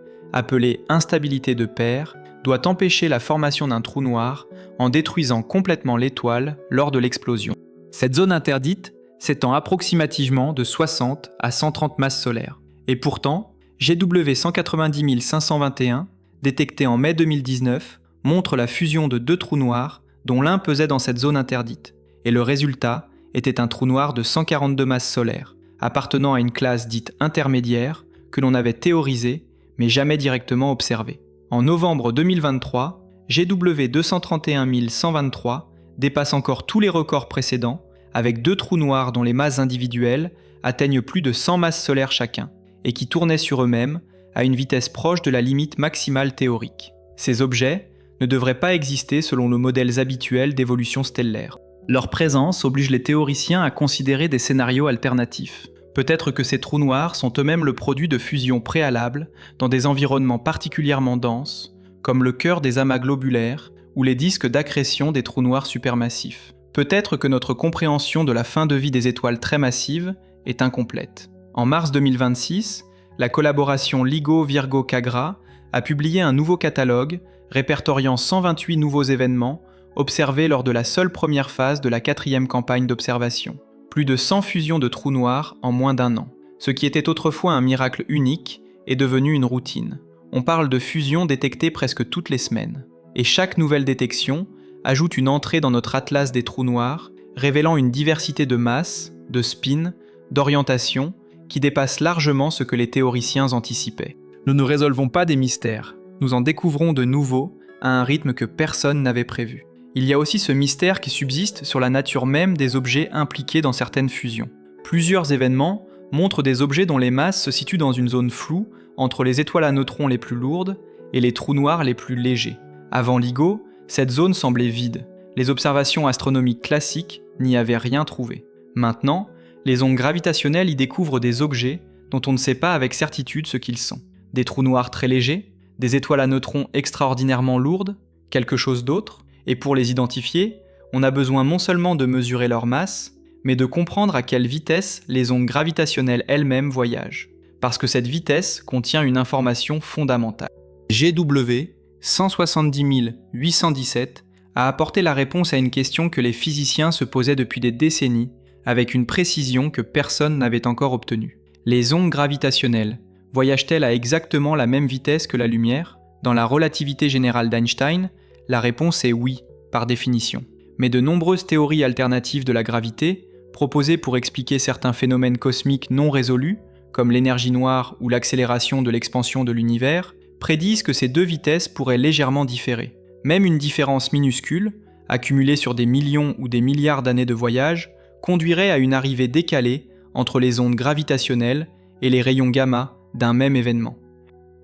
appelée instabilité de paire, doit empêcher la formation d'un trou noir en détruisant complètement l'étoile lors de l'explosion. Cette zone interdite s'étend approximativement de 60 à 130 masses solaires. Et pourtant, GW 190 521, détecté en mai 2019, montre la fusion de deux trous noirs dont l'un pesait dans cette zone interdite. Et le résultat était un trou noir de 142 masses solaires, appartenant à une classe dite intermédiaire que l'on avait théorisée mais jamais directement observée. En novembre 2023, GW 231 123 dépasse encore tous les records précédents avec deux trous noirs dont les masses individuelles atteignent plus de 100 masses solaires chacun et qui tournaient sur eux-mêmes à une vitesse proche de la limite maximale théorique. Ces objets ne devraient pas exister selon nos modèles habituels d'évolution stellaire. Leur présence oblige les théoriciens à considérer des scénarios alternatifs. Peut-être que ces trous noirs sont eux-mêmes le produit de fusions préalables dans des environnements particulièrement denses, comme le cœur des amas globulaires ou les disques d'accrétion des trous noirs supermassifs. Peut-être que notre compréhension de la fin de vie des étoiles très massives est incomplète. En mars 2026, la collaboration LIGO-Virgo-CAGRA a publié un nouveau catalogue répertoriant 128 nouveaux événements observés lors de la seule première phase de la 4e campagne d'observation. Plus de 100 fusions de trous noirs en moins d'1 an. Ce qui était autrefois un miracle unique est devenu une routine. On parle de fusions détectées presque toutes les semaines. Et chaque nouvelle détection ajoute une entrée dans notre atlas des trous noirs, révélant une diversité de masses, de spins, d'orientations, qui dépasse largement ce que les théoriciens anticipaient. Nous ne résolvons pas des mystères, nous en découvrons de nouveaux à un rythme que personne n'avait prévu. Il y a aussi ce mystère qui subsiste sur la nature même des objets impliqués dans certaines fusions. Plusieurs événements montrent des objets dont les masses se situent dans une zone floue entre les étoiles à neutrons les plus lourdes et les trous noirs les plus légers. Avant LIGO, cette zone semblait vide. Les observations astronomiques classiques n'y avaient rien trouvé. Maintenant, les ondes gravitationnelles y découvrent des objets dont on ne sait pas avec certitude ce qu'ils sont. Des trous noirs très légers, des étoiles à neutrons extraordinairement lourdes, quelque chose d'autre, et pour les identifier, on a besoin non seulement de mesurer leur masse, mais de comprendre à quelle vitesse les ondes gravitationnelles elles-mêmes voyagent, parce que cette vitesse contient une information fondamentale. GW 170 817 a apporté la réponse à une question que les physiciens se posaient depuis des décennies, avec une précision que personne n'avait encore obtenue. Les ondes gravitationnelles voyagent-elles à exactement la même vitesse que la lumière ? Dans la relativité générale d'Einstein, la réponse est oui, par définition. Mais de nombreuses théories alternatives de la gravité, proposées pour expliquer certains phénomènes cosmiques non résolus, comme l'énergie noire ou l'accélération de l'expansion de l'univers, prédisent que ces deux vitesses pourraient légèrement différer. Même une différence minuscule, accumulée sur des millions ou des milliards d'années de voyage, conduirait à une arrivée décalée entre les ondes gravitationnelles et les rayons gamma d'un même événement.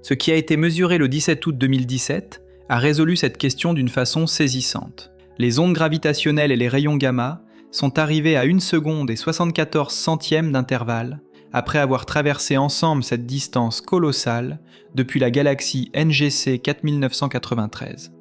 Ce qui a été mesuré le 17 août 2017 a résolu cette question d'une façon saisissante. Les ondes gravitationnelles et les rayons gamma sont arrivés à 1 seconde et 74 centièmes d'intervalle après avoir traversé ensemble cette distance colossale depuis la galaxie NGC 4993.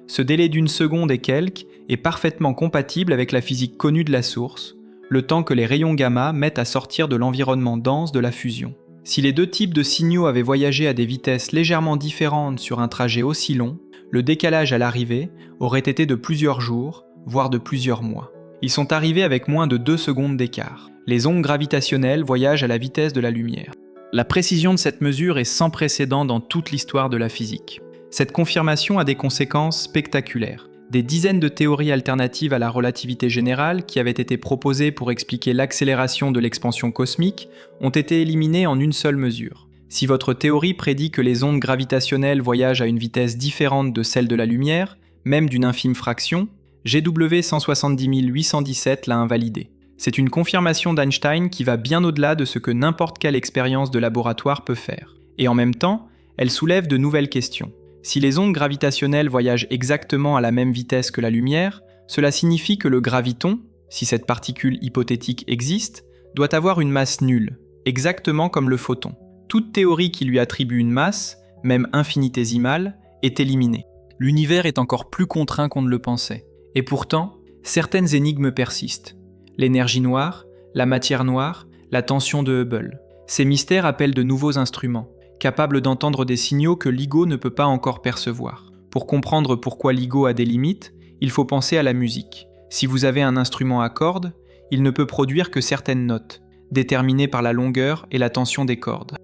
Ce délai d'1 seconde et quelques est parfaitement compatible avec la physique connue de la source, le temps que les rayons gamma mettent à sortir de l'environnement dense de la fusion. Si les deux types de signaux avaient voyagé à des vitesses légèrement différentes sur un trajet aussi long, le décalage à l'arrivée aurait été de plusieurs jours, voire de plusieurs mois. Ils sont arrivés avec moins de 2 secondes d'écart. Les ondes gravitationnelles voyagent à la vitesse de la lumière. La précision de cette mesure est sans précédent dans toute l'histoire de la physique. Cette confirmation a des conséquences spectaculaires. Des dizaines de théories alternatives à la relativité générale qui avaient été proposées pour expliquer l'accélération de l'expansion cosmique ont été éliminées en une seule mesure. Si votre théorie prédit que les ondes gravitationnelles voyagent à une vitesse différente de celle de la lumière, même d'une infime fraction, GW 170 817 l'a invalidée. C'est une confirmation d'Einstein qui va bien au-delà de ce que n'importe quelle expérience de laboratoire peut faire. Et en même temps, elle soulève de nouvelles questions. Si les ondes gravitationnelles voyagent exactement à la même vitesse que la lumière, cela signifie que le graviton, si cette particule hypothétique existe, doit avoir une masse nulle, exactement comme le photon. Toute théorie qui lui attribue une masse, même infinitésimale, est éliminée. L'univers est encore plus contraint qu'on ne le pensait. Et pourtant, certaines énigmes persistent. L'énergie noire, la matière noire, la tension de Hubble. Ces mystères appellent de nouveaux instruments, capables d'entendre des signaux que LIGO ne peut pas encore percevoir. Pour comprendre pourquoi LIGO a des limites, il faut penser à la musique. Si vous avez un instrument à cordes, il ne peut produire que certaines notes, déterminées par la longueur et la tension des cordes.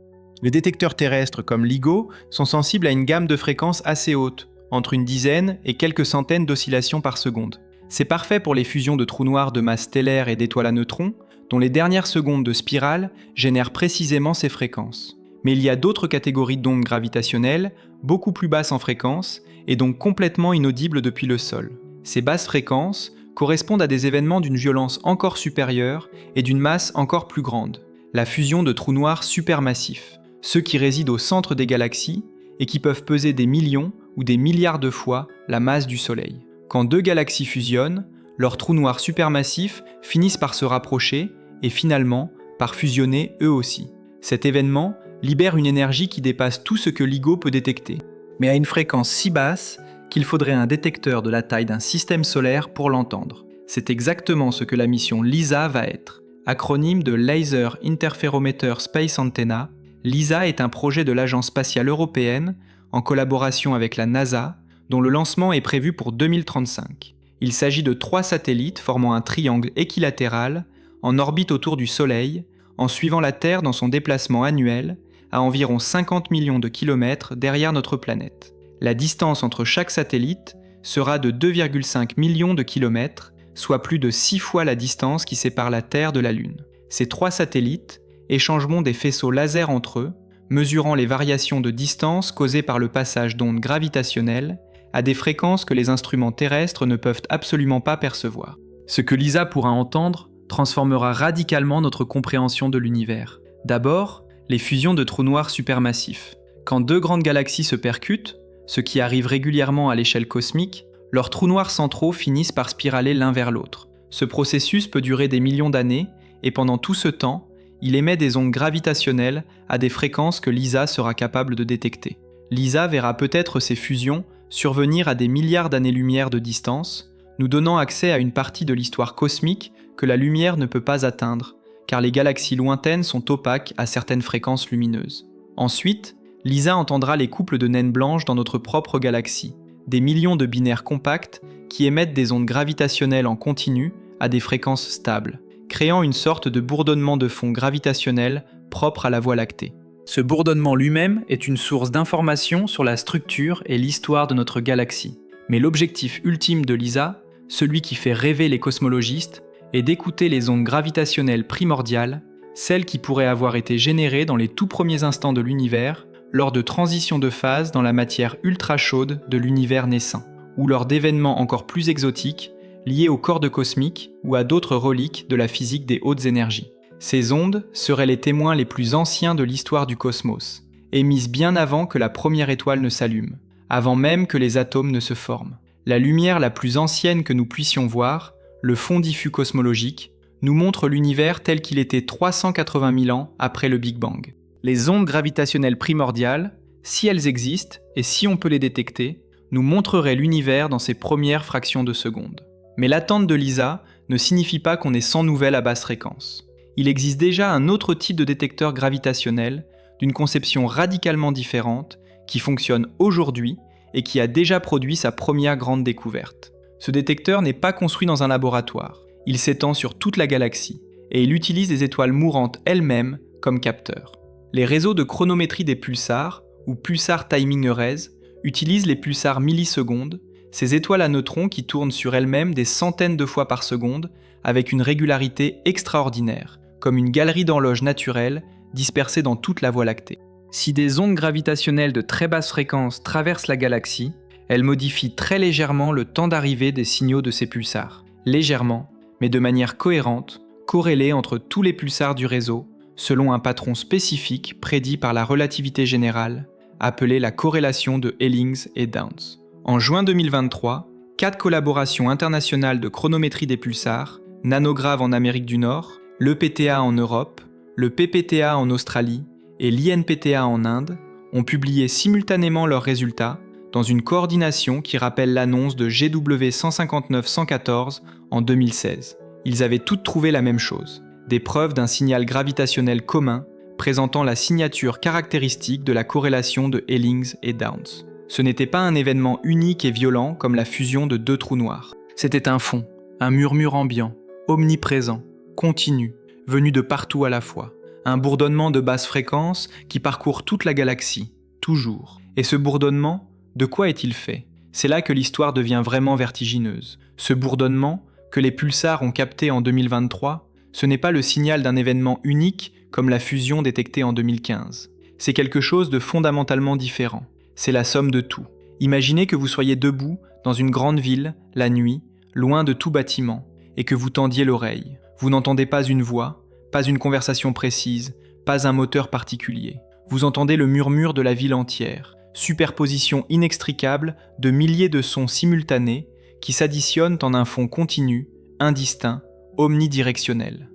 Les détecteurs terrestres comme LIGO sont sensibles à une gamme de fréquences assez haute, entre une dizaine et quelques centaines d'oscillations par seconde. C'est parfait pour les fusions de trous noirs de masse stellaire et d'étoiles à neutrons, dont les dernières secondes de spirale génèrent précisément ces fréquences. Mais il y a d'autres catégories d'ondes gravitationnelles, beaucoup plus basses en fréquence, et donc complètement inaudibles depuis le sol. Ces basses fréquences correspondent à des événements d'une violence encore supérieure et d'une masse encore plus grande, la fusion de trous noirs supermassifs, ceux qui résident au centre des galaxies et qui peuvent peser des millions ou des milliards de fois la masse du Soleil. Quand deux galaxies fusionnent, leurs trous noirs supermassifs finissent par se rapprocher et finalement par fusionner eux aussi. Cet événement libère une énergie qui dépasse tout ce que LIGO peut détecter, mais à une fréquence si basse qu'il faudrait un détecteur de la taille d'un système solaire pour l'entendre. C'est exactement ce que la mission LISA va être. Acronyme de Laser Interferometer Space Antenna, LISA est un projet de l'Agence spatiale européenne en collaboration avec la NASA, dont le lancement est prévu pour 2035. Il s'agit de 3 satellites formant un triangle équilatéral en orbite autour du Soleil, en suivant la Terre dans son déplacement annuel à environ 50 millions de kilomètres derrière notre planète. La distance entre chaque satellite sera de 2,5 millions de kilomètres, soit plus de 6 fois la distance qui sépare la Terre de la Lune. Ces 3 satellites échangeront des faisceaux laser entre eux, mesurant les variations de distance causées par le passage d'ondes gravitationnelles à des fréquences que les instruments terrestres ne peuvent absolument pas percevoir. Ce que LISA pourra entendre transformera radicalement notre compréhension de l'univers. D'abord, les fusions de trous noirs supermassifs. Quand 2 grandes galaxies se percutent, ce qui arrive régulièrement à l'échelle cosmique, leurs trous noirs centraux finissent par spiraler l'un vers l'autre. Ce processus peut durer des millions d'années, et pendant tout ce temps, il émet des ondes gravitationnelles à des fréquences que LISA sera capable de détecter. LISA verra peut-être ces fusions survenir à des milliards d'années-lumière de distance, nous donnant accès à une partie de l'histoire cosmique que la lumière ne peut pas atteindre, car les galaxies lointaines sont opaques à certaines fréquences lumineuses. Ensuite, LISA entendra les couples de naines blanches dans notre propre galaxie, des millions de binaires compacts qui émettent des ondes gravitationnelles en continu à des fréquences stables, créant une sorte de bourdonnement de fond gravitationnel propre à la Voie lactée. Ce bourdonnement lui-même est une source d'informations sur la structure et l'histoire de notre galaxie. Mais l'objectif ultime de LISA, celui qui fait rêver les cosmologistes, est d'écouter les ondes gravitationnelles primordiales, celles qui pourraient avoir été générées dans les tout premiers instants de l'univers, lors de transitions de phase dans la matière ultra chaude de l'univers naissant, ou lors d'événements encore plus exotiques, liés aux cordes cosmiques ou à d'autres reliques de la physique des hautes énergies. Ces ondes seraient les témoins les plus anciens de l'histoire du cosmos, émises bien avant que la première étoile ne s'allume, avant même que les atomes ne se forment. La lumière la plus ancienne que nous puissions voir, le fond diffus cosmologique, nous montre l'univers tel qu'il était 380 000 ans après le Big Bang. Les ondes gravitationnelles primordiales, si elles existent et si on peut les détecter, nous montreraient l'univers dans ses premières fractions de seconde. Mais l'attente de LISA ne signifie pas qu'on est sans nouvelles à basse fréquence. Il existe déjà un autre type de détecteur gravitationnel, d'une conception radicalement différente, qui fonctionne aujourd'hui et qui a déjà produit sa première grande découverte. Ce détecteur n'est pas construit dans un laboratoire, il s'étend sur toute la galaxie, et il utilise des étoiles mourantes elles-mêmes comme capteurs. Les réseaux de chronométrie des pulsars, ou pulsar timing arrays, utilisent les pulsars millisecondes, ces étoiles à neutrons qui tournent sur elles-mêmes des centaines de fois par seconde, avec une régularité extraordinaire, comme une galerie d'horloges naturelles dispersée dans toute la Voie lactée. Si des ondes gravitationnelles de très basse fréquence traversent la galaxie, elles modifient très légèrement le temps d'arrivée des signaux de ces pulsars. Légèrement, mais de manière cohérente, corrélée entre tous les pulsars du réseau, selon un patron spécifique prédit par la relativité générale, appelée la corrélation de Ehlings et Downs. En juin 2023, 4 collaborations internationales de chronométrie des pulsars, Nanograv en Amérique du Nord, l'EPTA en Europe, le PPTA en Australie et l'INPTA en Inde, ont publié simultanément leurs résultats dans une coordination qui rappelle l'annonce de GW 159-114 en 2016. Ils avaient toutes trouvé la même chose, des preuves d'un signal gravitationnel commun présentant la signature caractéristique de la corrélation de Ehlings et Downs. Ce n'était pas un événement unique et violent comme la fusion de 2 trous noirs. C'était un fond, un murmure ambiant, omniprésent, continu, venu de partout à la fois. Un bourdonnement de basse fréquence qui parcourt toute la galaxie, toujours. Et ce bourdonnement, de quoi est-il fait ? C'est là que l'histoire devient vraiment vertigineuse. Ce bourdonnement, que les pulsars ont capté en 2023, ce n'est pas le signal d'un événement unique comme la fusion détectée en 2015. C'est quelque chose de fondamentalement différent. C'est la somme de tout. Imaginez que vous soyez debout dans une grande ville, la nuit, loin de tout bâtiment, et que vous tendiez l'oreille. Vous n'entendez pas une voix, pas une conversation précise, pas un moteur particulier. Vous entendez le murmure de la ville entière, superposition inextricable de milliers de sons simultanés qui s'additionnent en un fond continu, indistinct, omnidirectionnel.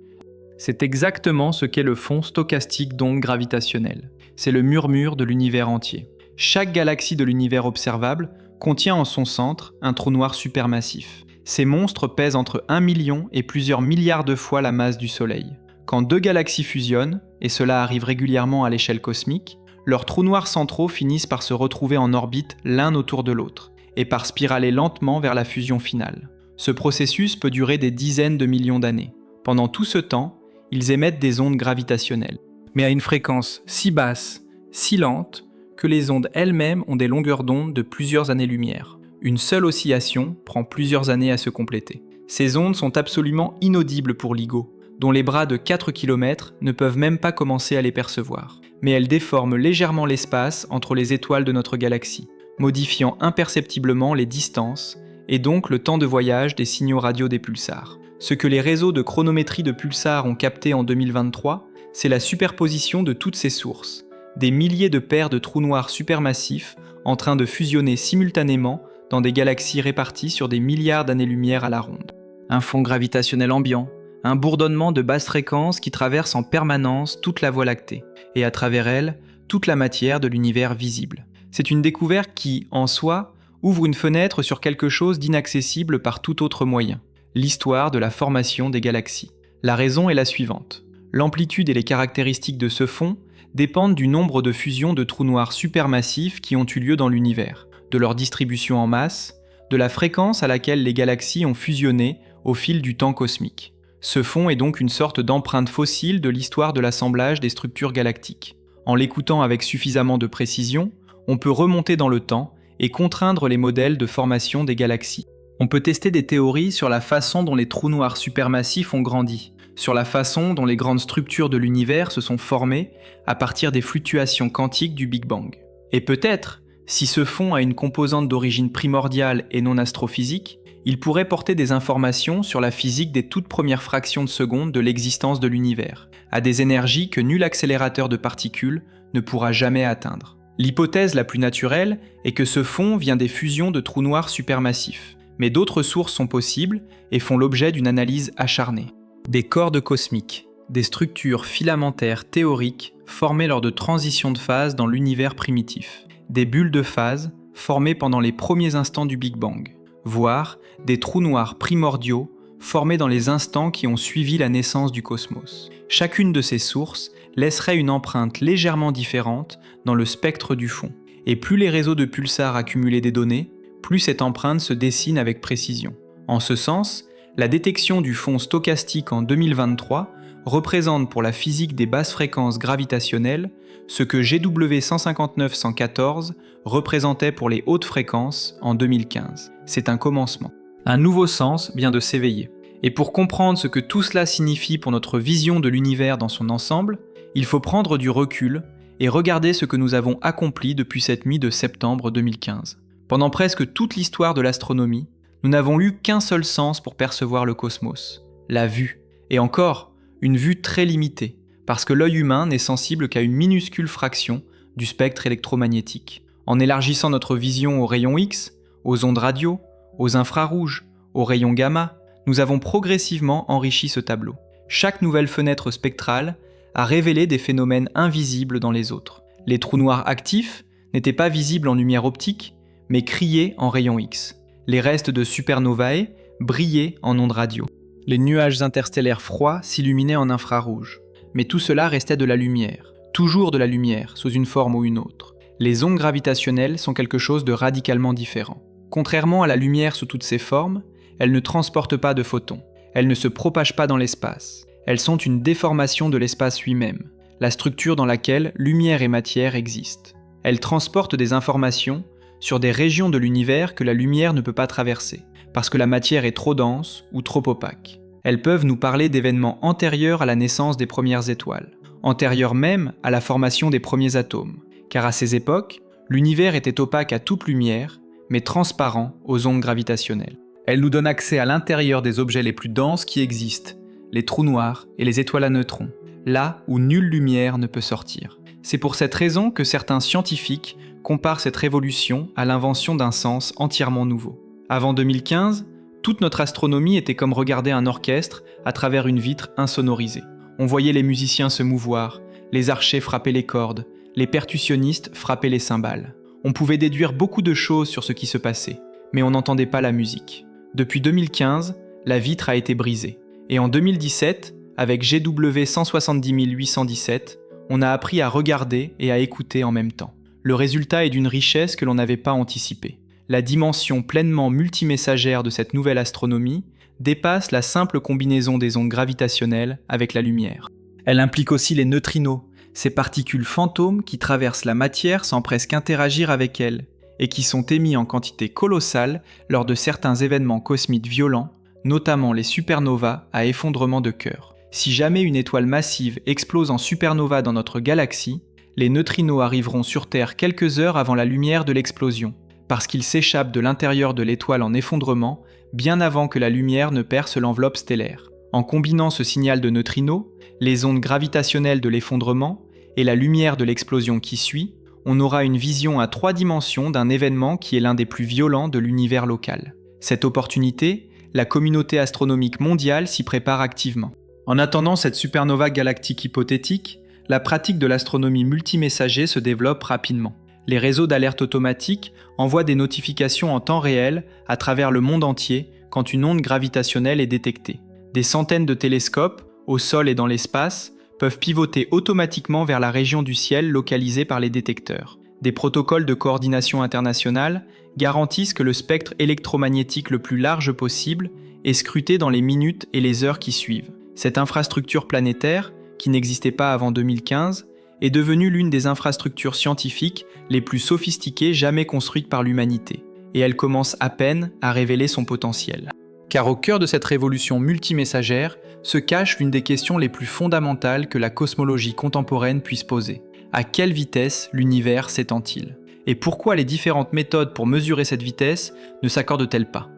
C'est exactement ce qu'est le fond stochastique d'ondes gravitationnelles. C'est le murmure de l'univers entier. Chaque galaxie de l'univers observable contient en son centre un trou noir supermassif. Ces monstres pèsent entre 1 million et plusieurs milliards de fois la masse du Soleil. Quand deux galaxies fusionnent, et cela arrive régulièrement à l'échelle cosmique, leurs trous noirs centraux finissent par se retrouver en orbite l'un autour de l'autre, et par spiraler lentement vers la fusion finale. Ce processus peut durer des dizaines de millions d'années. Pendant tout ce temps, ils émettent des ondes gravitationnelles, mais à une fréquence si basse, si lente, que les ondes elles-mêmes ont des longueurs d'onde de plusieurs années-lumière. Une seule oscillation prend plusieurs années à se compléter. Ces ondes sont absolument inaudibles pour LIGO, dont les bras de 4 km ne peuvent même pas commencer à les percevoir. Mais elles déforment légèrement l'espace entre les étoiles de notre galaxie, modifiant imperceptiblement les distances et donc le temps de voyage des signaux radio des pulsars. Ce que les réseaux de chronométrie de pulsars ont capté en 2023, c'est la superposition de toutes ces sources, des milliers de paires de trous noirs supermassifs en train de fusionner simultanément dans des galaxies réparties sur des milliards d'années-lumière à la ronde. Un fond gravitationnel ambiant, un bourdonnement de basse fréquence qui traverse en permanence toute la Voie lactée, et à travers elle, toute la matière de l'univers visible. C'est une découverte qui, en soi, ouvre une fenêtre sur quelque chose d'inaccessible par tout autre moyen, l'histoire de la formation des galaxies. La raison est la suivante. L'amplitude et les caractéristiques de ce fond dépendent du nombre de fusions de trous noirs supermassifs qui ont eu lieu dans l'univers, de leur distribution en masse, de la fréquence à laquelle les galaxies ont fusionné au fil du temps cosmique. Ce fond est donc une sorte d'empreinte fossile de l'histoire de l'assemblage des structures galactiques. En l'écoutant avec suffisamment de précision, on peut remonter dans le temps et contraindre les modèles de formation des galaxies. On peut tester des théories sur la façon dont les trous noirs supermassifs ont grandi, sur la façon dont les grandes structures de l'univers se sont formées à partir des fluctuations quantiques du Big Bang. Et peut-être, si ce fond a une composante d'origine primordiale et non astrophysique, il pourrait porter des informations sur la physique des toutes premières fractions de seconde de l'existence de l'univers, à des énergies que nul accélérateur de particules ne pourra jamais atteindre. L'hypothèse la plus naturelle est que ce fond vient des fusions de trous noirs supermassifs, mais d'autres sources sont possibles et font l'objet d'une analyse acharnée. Des cordes cosmiques, des structures filamentaires théoriques formées lors de transitions de phase dans l'univers primitif, des bulles de phase formées pendant les premiers instants du Big Bang, voire des trous noirs primordiaux formés dans les instants qui ont suivi la naissance du cosmos. Chacune de ces sources laisserait une empreinte légèrement différente dans le spectre du fond, et plus les réseaux de pulsars accumulaient des données, plus cette empreinte se dessine avec précision. En ce sens, la détection du fond stochastique en 2023 représente pour la physique des basses fréquences gravitationnelles ce que GW 159-114 représentait pour les hautes fréquences en 2015. C'est un commencement. Un nouveau sens vient de s'éveiller. Et pour comprendre ce que tout cela signifie pour notre vision de l'univers dans son ensemble, il faut prendre du recul et regarder ce que nous avons accompli depuis cette nuit de septembre 2015. Pendant presque toute l'histoire de l'astronomie, nous n'avons eu qu'un seul sens pour percevoir le cosmos, la vue. Et encore, une vue très limitée, parce que l'œil humain n'est sensible qu'à une minuscule fraction du spectre électromagnétique. En élargissant notre vision aux rayons X, aux ondes radio, aux infrarouges, aux rayons gamma, nous avons progressivement enrichi ce tableau. Chaque nouvelle fenêtre spectrale a révélé des phénomènes invisibles dans les autres. Les trous noirs actifs n'étaient pas visibles en lumière optique, mais criaient en rayons X. Les restes de supernovae brillaient en ondes radio. Les nuages interstellaires froids s'illuminaient en infrarouge. Mais tout cela restait de la lumière, toujours de la lumière, sous une forme ou une autre. Les ondes gravitationnelles sont quelque chose de radicalement différent. Contrairement à la lumière sous toutes ses formes, elles ne transportent pas de photons. Elles ne se propagent pas dans l'espace. Elles sont une déformation de l'espace lui-même, la structure dans laquelle lumière et matière existent. Elles transportent des informations sur des régions de l'univers que la lumière ne peut pas traverser, parce que la matière est trop dense ou trop opaque. Elles peuvent nous parler d'événements antérieurs à la naissance des premières étoiles, antérieurs même à la formation des premiers atomes, car à ces époques, l'univers était opaque à toute lumière, mais transparent aux ondes gravitationnelles. Elles nous donnent accès à l'intérieur des objets les plus denses qui existent, les trous noirs et les étoiles à neutrons, là où nulle lumière ne peut sortir. C'est pour cette raison que certains scientifiques comparent cette révolution à l'invention d'un sens entièrement nouveau. Avant 2015, toute notre astronomie était comme regarder un orchestre à travers une vitre insonorisée. On voyait les musiciens se mouvoir, les archers frapper les cordes, les percussionnistes frapper les cymbales. On pouvait déduire beaucoup de choses sur ce qui se passait, mais on n'entendait pas la musique. Depuis 2015, la vitre a été brisée. Et en 2017, avec GW 170817, on a appris à regarder et à écouter en même temps. Le résultat est d'une richesse que l'on n'avait pas anticipée. La dimension pleinement multimessagère de cette nouvelle astronomie dépasse la simple combinaison des ondes gravitationnelles avec la lumière. Elle implique aussi les neutrinos, ces particules fantômes qui traversent la matière sans presque interagir avec elle, et qui sont émis en quantité colossale lors de certains événements cosmiques violents, notamment les supernovas à effondrement de cœur. Si jamais une étoile massive explose en supernova dans notre galaxie, les neutrinos arriveront sur Terre quelques heures avant la lumière de l'explosion, parce qu'ils s'échappent de l'intérieur de l'étoile en effondrement bien avant que la lumière ne perce l'enveloppe stellaire. En combinant ce signal de neutrinos, les ondes gravitationnelles de l'effondrement et la lumière de l'explosion qui suit, on aura une vision à 3 dimensions d'un événement qui est l'un des plus violents de l'univers local. Cette opportunité, la communauté astronomique mondiale s'y prépare activement. En attendant cette supernova galactique hypothétique, la pratique de l'astronomie multimessager se développe rapidement. Les réseaux d'alerte automatique envoient des notifications en temps réel à travers le monde entier quand une onde gravitationnelle est détectée. Des centaines de télescopes, au sol et dans l'espace, peuvent pivoter automatiquement vers la région du ciel localisée par les détecteurs. Des protocoles de coordination internationale garantissent que le spectre électromagnétique le plus large possible est scruté dans les minutes et les heures qui suivent. Cette infrastructure planétaire, qui n'existait pas avant 2015, est devenue l'une des infrastructures scientifiques les plus sophistiquées jamais construites par l'humanité, et elle commence à peine à révéler son potentiel. Car au cœur de cette révolution multimessagère se cache l'une des questions les plus fondamentales que la cosmologie contemporaine puisse poser. À quelle vitesse l'univers s'étend-il ? Et pourquoi les différentes méthodes pour mesurer cette vitesse ne s'accordent-elles pas ?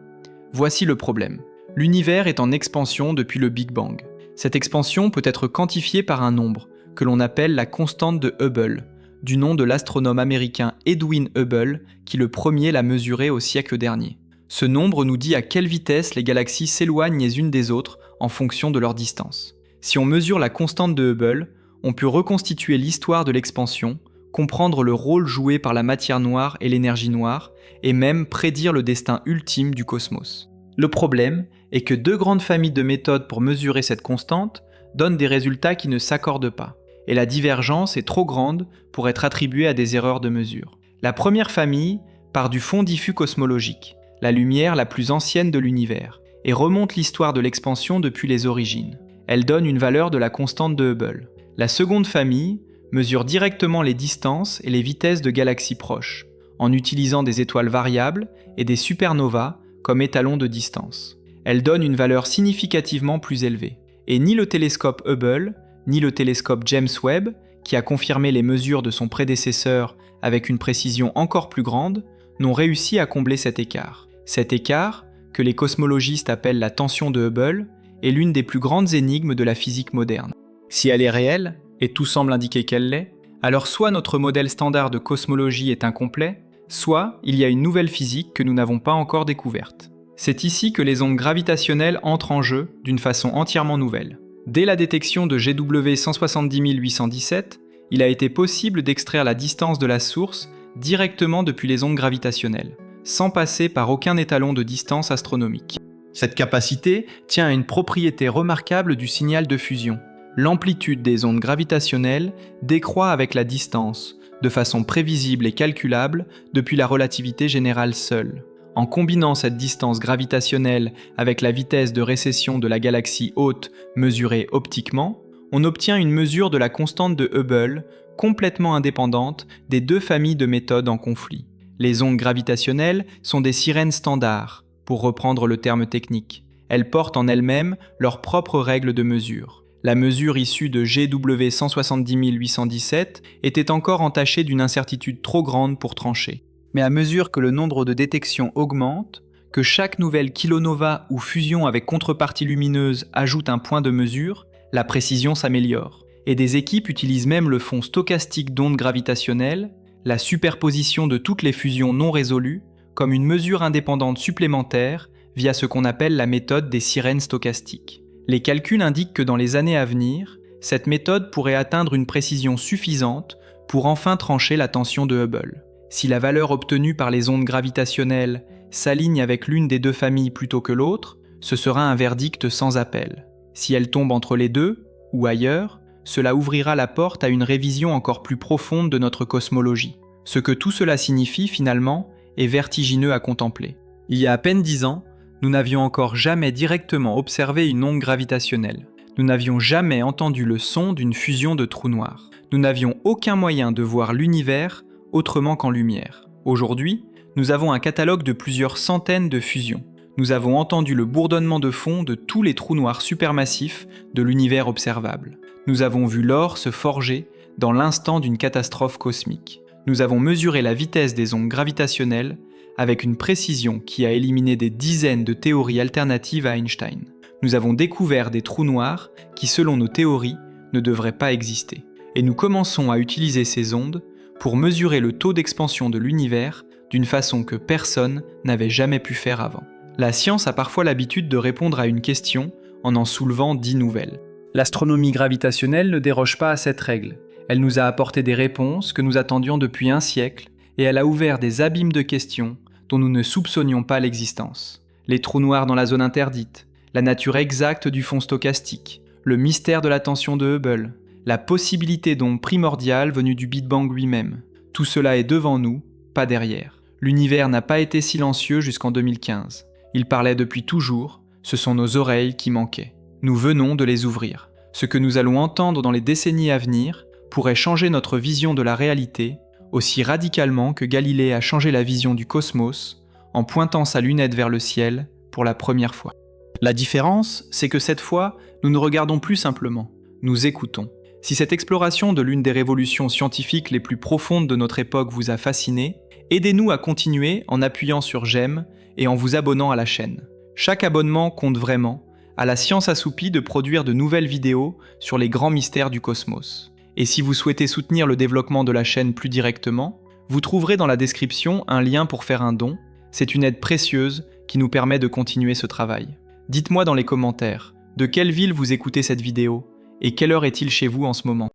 Voici le problème. L'univers est en expansion depuis le Big Bang. Cette expansion peut être quantifiée par un nombre, que l'on appelle la constante de Hubble, du nom de l'astronome américain Edwin Hubble, qui le premier l'a mesuré au siècle dernier. Ce nombre nous dit à quelle vitesse les galaxies s'éloignent les unes des autres en fonction de leur distance. Si on mesure la constante de Hubble, on peut reconstituer l'histoire de l'expansion, comprendre le rôle joué par la matière noire et l'énergie noire, et même prédire le destin ultime du cosmos. Le problème est que 2 grandes familles de méthodes pour mesurer cette constante donnent des résultats qui ne s'accordent pas, et la divergence est trop grande pour être attribuée à des erreurs de mesure. La première famille part du fond diffus cosmologique, la lumière la plus ancienne de l'univers, et remonte l'histoire de l'expansion depuis les origines. Elle donne une valeur de la constante de Hubble. La seconde famille mesure directement les distances et les vitesses de galaxies proches, en utilisant des étoiles variables et des supernovas comme étalons de distance. Elle donne une valeur significativement plus élevée. Et ni le télescope Hubble, ni le télescope James Webb, qui a confirmé les mesures de son prédécesseur avec une précision encore plus grande, n'ont réussi à combler cet écart. Cet écart, que les cosmologistes appellent la tension de Hubble, est l'une des plus grandes énigmes de la physique moderne. Si elle est réelle, et tout semble indiquer qu'elle l'est, alors soit notre modèle standard de cosmologie est incomplet, soit il y a une nouvelle physique que nous n'avons pas encore découverte. C'est ici que les ondes gravitationnelles entrent en jeu d'une façon entièrement nouvelle. Dès la détection de GW 170817, il a été possible d'extraire la distance de la source directement depuis les ondes gravitationnelles, sans passer par aucun étalon de distance astronomique. Cette capacité tient à une propriété remarquable du signal de fusion. L'amplitude des ondes gravitationnelles décroît avec la distance, de façon prévisible et calculable depuis la relativité générale seule. En combinant cette distance gravitationnelle avec la vitesse de récession de la galaxie haute mesurée optiquement, on obtient une mesure de la constante de Hubble complètement indépendante des 2 familles de méthodes en conflit. Les ondes gravitationnelles sont des sirènes standards, pour reprendre le terme technique. Elles portent en elles-mêmes leurs propres règles de mesure. La mesure issue de GW 170817 était encore entachée d'une incertitude trop grande pour trancher. Mais à mesure que le nombre de détections augmente, que chaque nouvelle kilonova ou fusion avec contrepartie lumineuse ajoute un point de mesure, la précision s'améliore. Et des équipes utilisent même le fond stochastique d'ondes gravitationnelles, la superposition de toutes les fusions non résolues, comme une mesure indépendante supplémentaire via ce qu'on appelle la méthode des sirènes stochastiques. Les calculs indiquent que dans les années à venir, cette méthode pourrait atteindre une précision suffisante pour enfin trancher la tension de Hubble. Si la valeur obtenue par les ondes gravitationnelles s'aligne avec l'une des 2 familles plutôt que l'autre, ce sera un verdict sans appel. Si elle tombe entre les deux, ou ailleurs, cela ouvrira la porte à une révision encore plus profonde de notre cosmologie. Ce que tout cela signifie finalement est vertigineux à contempler. Il y a à peine 10 ans, nous n'avions encore jamais directement observé une onde gravitationnelle. Nous n'avions jamais entendu le son d'une fusion de trous noirs. Nous n'avions aucun moyen de voir l'univers autrement qu'en lumière. Aujourd'hui, nous avons un catalogue de plusieurs centaines de fusions. Nous avons entendu le bourdonnement de fond de tous les trous noirs supermassifs de l'univers observable. Nous avons vu l'or se forger dans l'instant d'une catastrophe cosmique. Nous avons mesuré la vitesse des ondes gravitationnelles avec une précision qui a éliminé des dizaines de théories alternatives à Einstein. Nous avons découvert des trous noirs qui, selon nos théories, ne devraient pas exister. Et nous commençons à utiliser ces ondes pour mesurer le taux d'expansion de l'univers d'une façon que personne n'avait jamais pu faire avant. La science a parfois l'habitude de répondre à une question en soulevant 10 nouvelles. L'astronomie gravitationnelle ne déroge pas à cette règle. Elle nous a apporté des réponses que nous attendions depuis un siècle et elle a ouvert des abîmes de questions dont nous ne soupçonnions pas l'existence. Les trous noirs dans la zone interdite, la nature exacte du fond stochastique, le mystère de la tension de Hubble, la possibilité d'ondes primordiales venues du Big Bang lui-même. Tout cela est devant nous, pas derrière. L'univers n'a pas été silencieux jusqu'en 2015. Il parlait depuis toujours, ce sont nos oreilles qui manquaient. Nous venons de les ouvrir. Ce que nous allons entendre dans les décennies à venir pourrait changer notre vision de la réalité aussi radicalement que Galilée a changé la vision du cosmos en pointant sa lunette vers le ciel pour la première fois. La différence, c'est que cette fois, nous ne regardons plus simplement, nous écoutons. Si cette exploration de l'une des révolutions scientifiques les plus profondes de notre époque vous a fasciné, aidez-nous à continuer en appuyant sur j'aime et en vous abonnant à la chaîne. Chaque abonnement compte vraiment, à la science assoupie de produire de nouvelles vidéos sur les grands mystères du cosmos. Et si vous souhaitez soutenir le développement de la chaîne plus directement, vous trouverez dans la description un lien pour faire un don. C'est une aide précieuse qui nous permet de continuer ce travail. Dites-moi dans les commentaires, de quelle ville vous écoutez cette vidéo et quelle heure est-il chez vous en ce moment ?